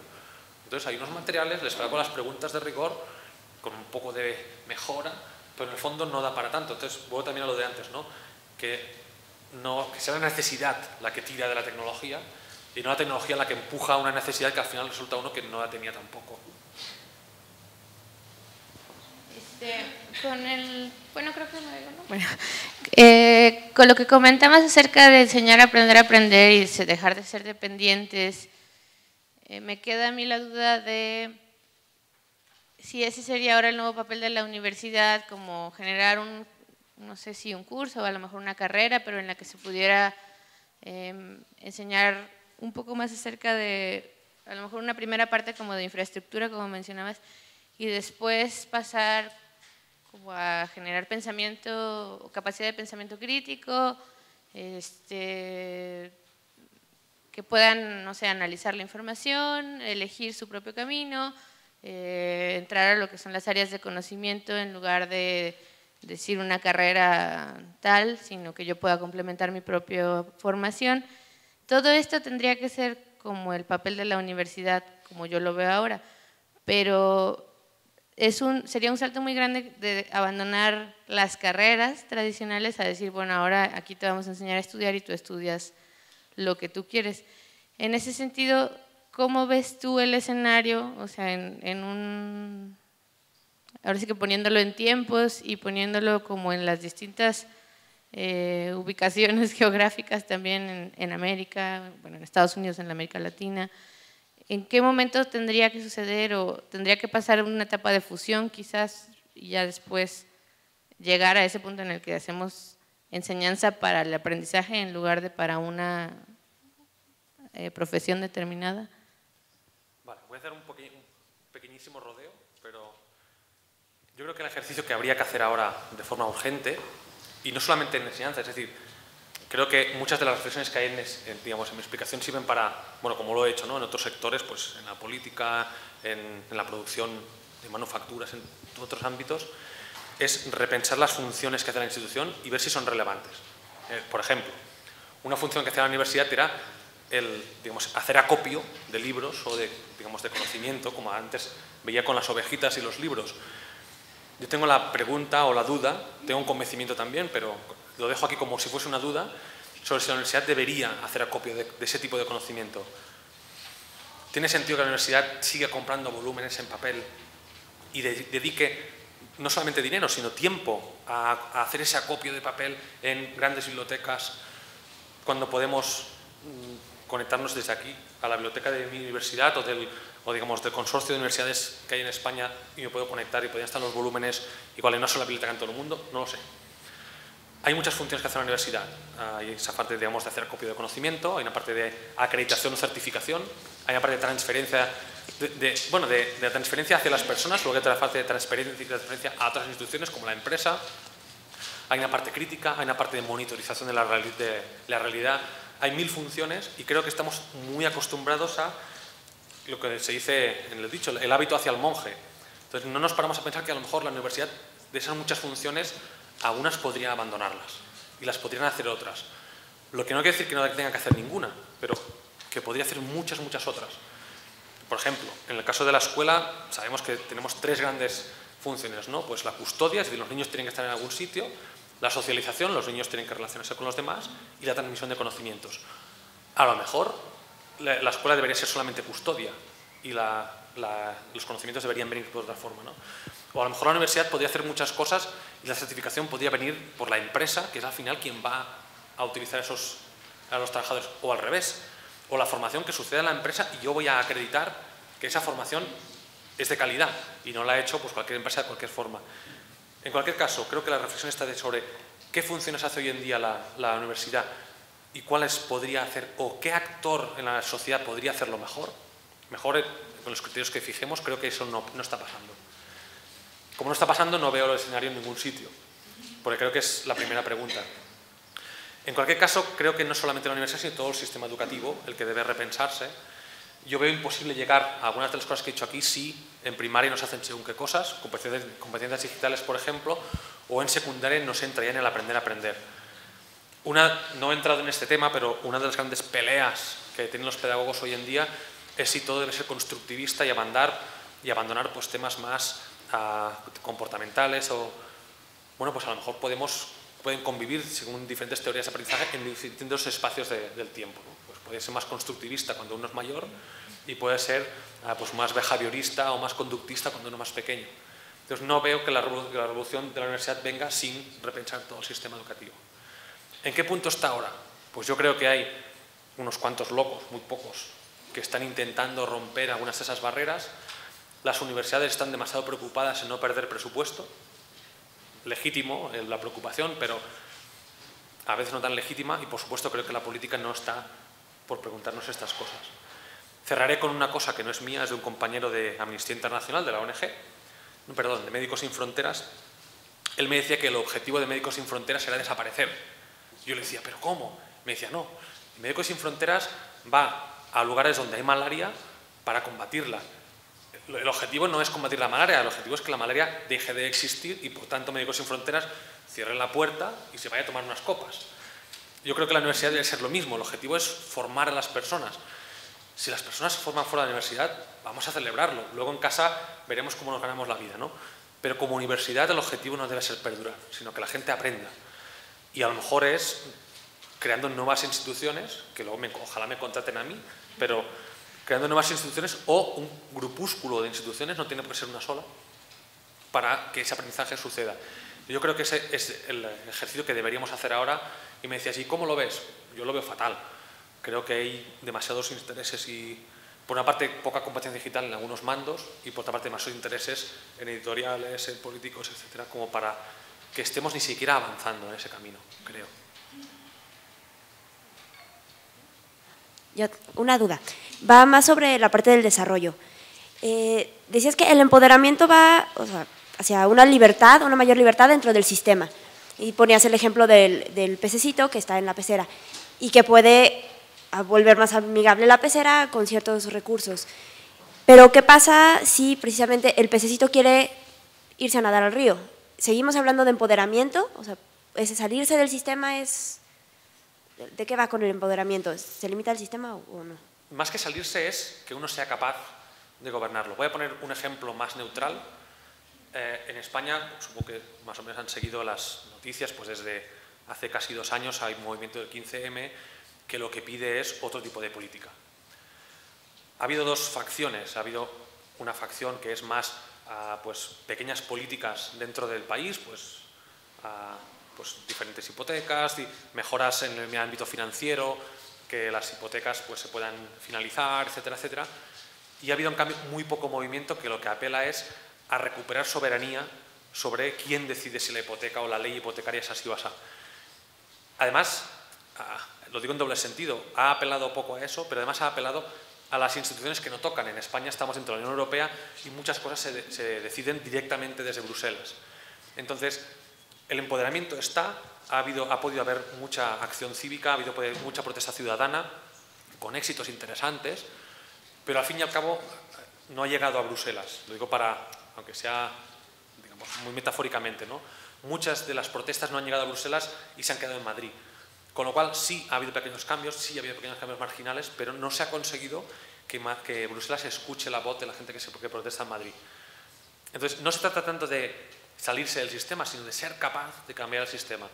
Entonces hay unos materiales, les hago las preguntas de rigor con un poco de mejora, pero en el fondo no da para tanto. Entonces, vuelvo también a lo de antes, ¿no? Que sea la necesidad la que tira de la tecnología y no la tecnología la que empuja a una necesidad que al final resulta uno que no la tenía tampoco. Creo que me digo, ¿no? Bueno, con lo que comentabas acerca de enseñar a aprender y dejar de ser dependientes, me queda a mí la duda de si ese sería ahora el nuevo papel de la universidad, como generar no sé si un curso o a lo mejor una carrera, pero en la que se pudiera enseñar un poco más acerca de, a lo mejor una primera parte como de infraestructura, como mencionabas, y después pasar como a generar pensamiento o capacidad de pensamiento crítico, que puedan, no sé, analizar la información, elegir su propio camino, entrar a lo que son las áreas de conocimiento en lugar de decir una carrera tal, sino que yo pueda complementar mi propia formación. Todo esto tendría que ser como el papel de la universidad, como yo lo veo ahora, pero sería un salto muy grande de abandonar las carreras tradicionales a decir, bueno, ahora aquí te vamos a enseñar a estudiar y tú estudias lo que tú quieres. En ese sentido, ¿cómo ves tú el escenario? O sea, ahora sí que poniéndolo en tiempos y poniéndolo como en las distintas ubicaciones geográficas también en América, bueno, en Estados Unidos, en la América Latina. ¿En qué momento tendría que suceder o tendría que pasar una etapa de fusión quizás y ya después llegar a ese punto en el que hacemos enseñanza para el aprendizaje en lugar de para una profesión determinada? Vale, voy a hacer un pequeñísimo rodeo, pero yo creo que el ejercicio que habría que hacer ahora de forma urgente, y no solamente en enseñanza, es decir, creo que muchas de las reflexiones que hay digamos, en mi explicación sirven para, bueno, como lo he hecho, ¿no?, en otros sectores, pues en la política, en la producción de manufacturas, en otros ámbitos, es repensar las funciones que hace la institución y ver si son relevantes. Por ejemplo, una función que hace la universidad era digamos, hacer acopio de libros o digamos, de conocimiento, como antes veía con las ovejitas y los libros. Yo tengo la pregunta o la duda, tengo un convencimiento también, pero lo dejo aquí como si fuese una duda, sobre si la universidad debería hacer acopio de ese tipo de conocimiento. ¿Tiene sentido que la universidad siga comprando volúmenes en papel y dedique no solamente dinero, sino tiempo a hacer ese acopio de papel en grandes bibliotecas cuando podemos conectarnos desde aquí a la biblioteca de mi universidad o digamos, del consorcio de universidades que hay en España y me puedo conectar y podrían estar los volúmenes igual y no solo la biblioteca en todo el mundo? No lo sé. Hay muchas funciones que hace la universidad. Hay esa parte, digamos, de hacer acopio de conocimiento, hay una parte de acreditación o certificación, hay una parte de transferencia, de transferencia hacia las personas, luego hay otra parte de transferencia a otras instituciones como la empresa, hay una parte crítica, hay una parte de monitorización de la realidad, hay 1000 funciones y creo que estamos muy acostumbrados a lo que se dice en el dicho, el hábito hacia el monje. Entonces no nos paramos a pensar que a lo mejor la universidad, de esas muchas funciones, algunas podría abandonarlas y las podrían hacer otras. Lo que no quiere decir que no tenga que hacer ninguna, pero que podría hacer muchas otras. Por ejemplo, en el caso de la escuela sabemos que tenemos 3 grandes funciones, ¿no? Pues la custodia, es decir, los niños tienen que estar en algún sitio, la socialización, los niños tienen que relacionarse con los demás y la transmisión de conocimientos. A lo mejor la escuela debería ser solamente custodia y los conocimientos deberían venir de otra forma, ¿no? O a lo mejor la universidad podría hacer muchas cosas y la certificación podría venir por la empresa, que es al final quien va a utilizar a los trabajadores, o al revés, o la formación que sucede en la empresa y yo voy a acreditar que esa formación es de calidad y no la ha hecho pues, cualquier empresa de cualquier forma. En cualquier caso, creo que la reflexión está sobre qué funciones hace hoy en día la universidad y cuáles podría hacer, o qué actor en la sociedad podría hacerlo mejor con los criterios que fijemos. Creo que eso no está pasando. Como no está pasando, no veo el escenario en ningún sitio, porque creo que es la primera pregunta. En cualquier caso, creo que no solamente la universidad, sino todo el sistema educativo el que debe repensarse. Yo veo imposible llegar a algunas de las cosas que he dicho aquí si en primaria nos hacen según qué cosas, competencias digitales, por ejemplo, o en secundaria nos entra ya en el aprender a aprender. No he entrado en este tema, pero una de las grandes peleas que tienen los pedagogos hoy en día es si todo debe ser constructivista y abandonar pues, temas más comportamentales o, bueno, pues a lo mejor pueden convivir según diferentes teorías de aprendizaje en distintos espacios del tiempo, ¿no? Pues puede ser más constructivista cuando uno es mayor y puede ser pues más behaviorista o más conductista cuando uno es más pequeño. Entonces no veo que la revolución de la universidad venga sin repensar todo el sistema educativo. ¿En qué punto está ahora? Pues yo creo que hay unos cuantos locos, muy pocos, que están intentando romper algunas de esas barreras. Las universidades están demasiado preocupadas en no perder presupuesto. Legítimo la preocupación, pero a veces no tan legítima, y por supuesto creo que la política no está por preguntarnos estas cosas. Cerraré con una cosa que no es mía, es de un compañero de Amnistía Internacional, de la ONG, de Médicos Sin Fronteras. Él me decía que el objetivo de Médicos Sin Fronteras era desaparecer. Yo le decía, ¿pero cómo? Me decía, no, Médicos Sin Fronteras va a lugares donde hay malaria para combatirla. El objetivo no es combatir la malaria, el objetivo es que la malaria deje de existir y por tanto Médicos Sin Fronteras cierre la puerta y se vaya a tomar unas copas. Yo creo que la universidad debe ser lo mismo, el objetivo es formar a las personas. Si las personas se forman fuera de la universidad, vamos a celebrarlo. Luego en casa veremos cómo nos ganamos la vida, ¿no? Pero como universidad el objetivo no debe ser perdurar, sino que la gente aprenda. Y a lo mejor es creando nuevas instituciones, que luego ojalá me contraten a mí, pero creando nuevas instituciones o un grupúsculo de instituciones, no tiene por qué ser una sola, para que ese aprendizaje suceda. Yo creo que ese es el ejercicio que deberíamos hacer ahora. Y me decías, ¿y cómo lo ves? Yo lo veo fatal. Creo que hay demasiados intereses y, por una parte, poca competencia digital en algunos mandos y, por otra parte, demasiados intereses en editoriales, en políticos, etcétera, como para que estemos ni siquiera avanzando en ese camino, creo. Una duda. Va más sobre la parte del desarrollo. Decías que el empoderamiento va, o sea, hacia una libertad, una mayor libertad dentro del sistema. Y ponías el ejemplo del pececito que está en la pecera y que puede volver más amigable la pecera con ciertos recursos. Pero ¿qué pasa si precisamente el pececito quiere irse a nadar al río? ¿Seguimos hablando de empoderamiento? O sea, ¿ese salirse del sistema es… ¿De qué va con el empoderamiento? ¿Se limita al sistema o no? Más que salirse es que uno sea capaz de gobernarlo. Voy a poner un ejemplo más neutral. En España, supongo que más o menos han seguido las noticias, pues desde hace casi 2 años hay un movimiento del 15M que lo que pide es otro tipo de política. Ha habido 2 facciones. Ha habido una facción que es más pues, pequeñas políticas dentro del país, pues diferentes hipotecas, mejoras en el ámbito financiero, que las hipotecas pues, se puedan finalizar, etcétera, etcétera. Y ha habido, en cambio, muy poco movimiento que lo que apela es a recuperar soberanía sobre quién decide si la hipoteca o la ley hipotecaria es así o así. Además, lo digo en doble sentido, ha apelado poco a eso, pero además ha apelado a las instituciones que no tocan. En España estamos dentro de la Unión Europea y muchas cosas se deciden directamente desde Bruselas. Entonces, el empoderamiento está, ha podido haber mucha acción cívica, ha habido mucha protesta ciudadana, con éxitos interesantes, pero al fin y al cabo no ha llegado a Bruselas. Lo digo aunque sea, digamos, muy metafóricamente, ¿no? Muchas de las protestas no han llegado a Bruselas y se han quedado en Madrid. Con lo cual sí ha habido pequeños cambios, sí ha habido pequeños cambios marginales, pero no se ha conseguido que Bruselas escuche la voz de la gente que protesta en Madrid. Entonces, no se trata tanto de salirse del sistema, sino de ser capaz de cambiar el sistema.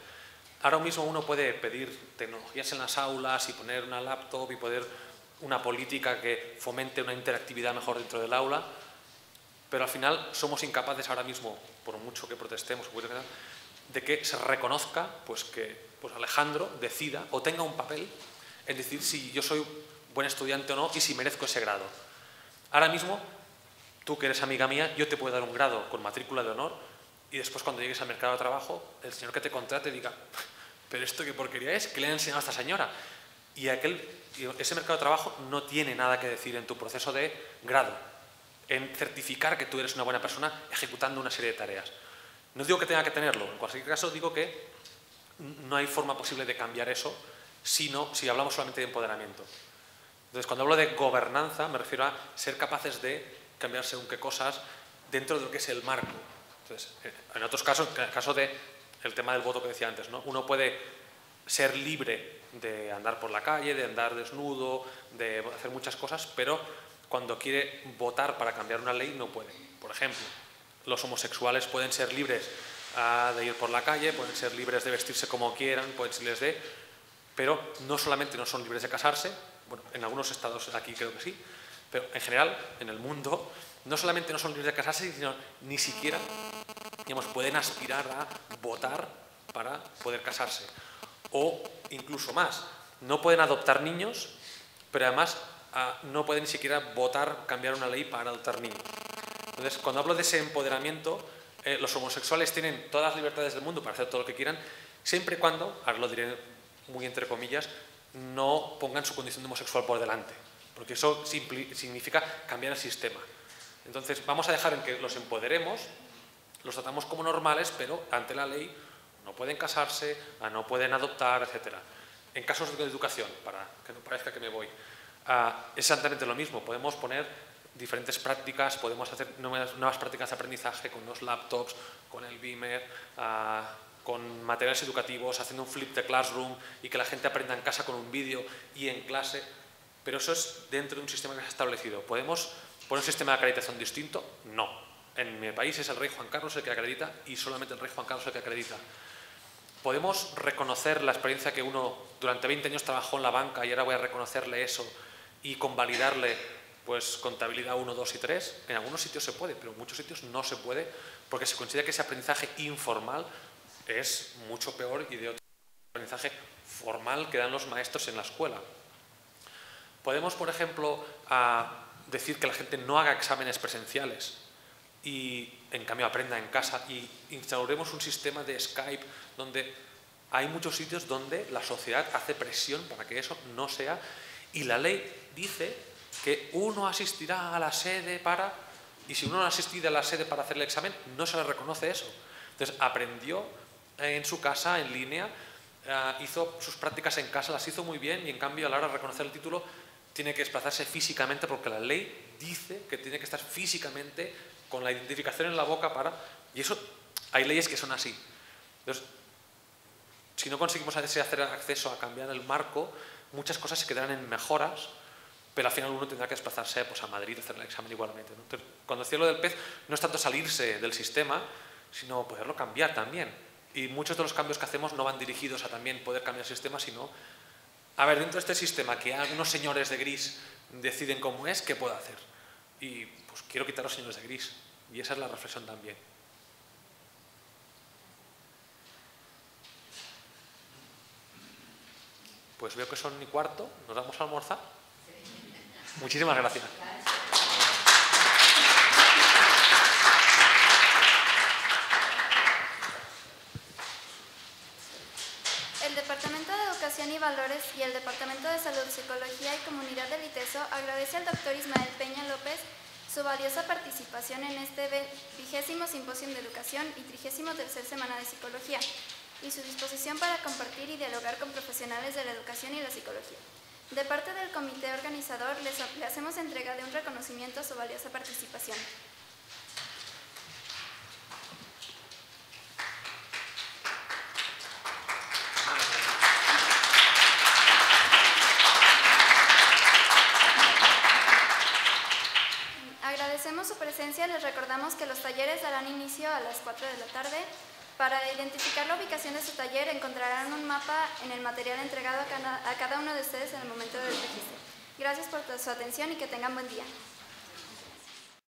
Ahora mismo uno puede pedir tecnologías en las aulas y poner una laptop y poner una política que fomente una interactividad mejor dentro del aula, pero al final somos incapaces ahora mismo, por mucho que protestemos, de que se reconozca pues que Alejandro decida o tenga un papel en decir si yo soy buen estudiante o no y si merezco ese grado. Ahora mismo, tú que eres amiga mía, yo te puedo dar un grado con matrícula de honor y después cuando llegues al mercado de trabajo, el señor que te contrate diga, pero esto qué porquería es, ¿qué le ha enseñado a esta señora? Y ese mercado de trabajo no tiene nada que decir en tu proceso de grado, en certificar que tú eres una buena persona ejecutando una serie de tareas. No digo que tenga que tenerlo, en cualquier caso digo que no hay forma posible de cambiar eso si hablamos solamente de empoderamiento. Entonces, cuando hablo de gobernanza, me refiero a ser capaces de cambiar según qué cosas dentro de lo que es el marco. Entonces, en otros casos, en el caso del tema del voto que decía antes, ¿no? Uno puede ser libre de andar por la calle, de andar desnudo, de hacer muchas cosas, pero cuando quiere votar para cambiar una ley no puede. Por ejemplo, los homosexuales pueden ser libres de ir por la calle, pueden ser libres de vestirse como quieran, pueden ser libres pero no solamente no son libres de casarse, bueno, en algunos estados aquí creo que sí, pero en general, en el mundo, no solamente no son libres de casarse, sino ni siquiera, digamos, pueden aspirar a votar para poder casarse. O incluso más, no pueden adoptar niños, pero además no pueden ni siquiera votar, cambiar una ley para adoptar niños. Entonces, cuando hablo de ese empoderamiento, los homosexuales tienen todas las libertades del mundo para hacer todo lo que quieran, siempre y cuando, ahora lo diré muy entre comillas, no pongan su condición de homosexual por delante, porque eso significa cambiar el sistema. Entonces, vamos a dejar en que los empoderemos, los tratamos como normales, pero ante la ley no pueden casarse, no pueden adoptar, etc. En casos de educación, para que no parezca que me voy, es exactamente lo mismo. Podemos poner diferentes prácticas, podemos hacer nuevas prácticas de aprendizaje con los laptops, con el Beamer, con materiales educativos, haciendo un flip the classroom y que la gente aprenda en casa con un vídeo y en clase, pero eso es dentro de un sistema que se ha establecido. ¿Podemos poner un sistema de acreditación distinto? No. En mi país es el rey Juan Carlos el que acredita y solamente el rey Juan Carlos el que acredita. ¿Podemos reconocer la experiencia que uno durante 20 años trabajó en la banca y ahora voy a reconocerle eso y convalidarle pues contabilidad 1, 2 y 3. En algunos sitios se puede, pero en muchos sitios no se puede porque se considera que ese aprendizaje informal es mucho peor y de otro aprendizaje formal que dan los maestros en la escuela. Podemos, por ejemplo, decir que la gente no haga exámenes presenciales y en cambio aprenda en casa, y instauremos un sistema de Skype donde hay muchos sitios donde la sociedad hace presión para que eso no sea, y la ley dice que uno asistirá a la sede y si uno no ha asistido a la sede para hacer el examen, no se le reconoce eso. Entonces aprendió en su casa, en línea, hizo sus prácticas en casa, las hizo muy bien, y en cambio a la hora de reconocer el título tiene que desplazarse físicamente porque la ley dice que tiene que estar físicamente con la identificación en la boca y eso, hay leyes que son así. Entonces, si no conseguimos hacer acceso a cambiar el marco, muchas cosas se quedarán en mejoras, pero al final uno tendrá que desplazarse pues, a Madrid a hacer el examen igualmente, ¿no? Entonces, cuando decía lo del PEZ, no es tanto salirse del sistema, sino poderlo cambiar también. Y muchos de los cambios que hacemos no van dirigidos a también poder cambiar el sistema, sino, a ver, dentro de este sistema que algunos señores de gris deciden cómo es, ¿qué puedo hacer? Y pues quiero quitar a los señores de gris. Y esa es la reflexión también. Pues veo que son 1:15, ¿nos vamos a almorzar? Muchísimas gracias. El Departamento de Educación y Valores y el Departamento de Salud, Psicología y Comunidad del ITESO agradece al Dr. Ismael Peña López su valiosa participación en este 20º Simposio de Educación y 33ª Semana de Psicología y su disposición para compartir y dialogar con profesionales de la educación y la psicología. De parte del comité organizador, le hacemos entrega de un reconocimiento a su valiosa participación. Agradecemos su presencia. Les recordamos que los talleres darán inicio a las 4 de la tarde. Para identificar la ubicación de su taller encontrarán un mapa en el material entregado a cada uno de ustedes en el momento del registro. Gracias por su atención y que tengan buen día.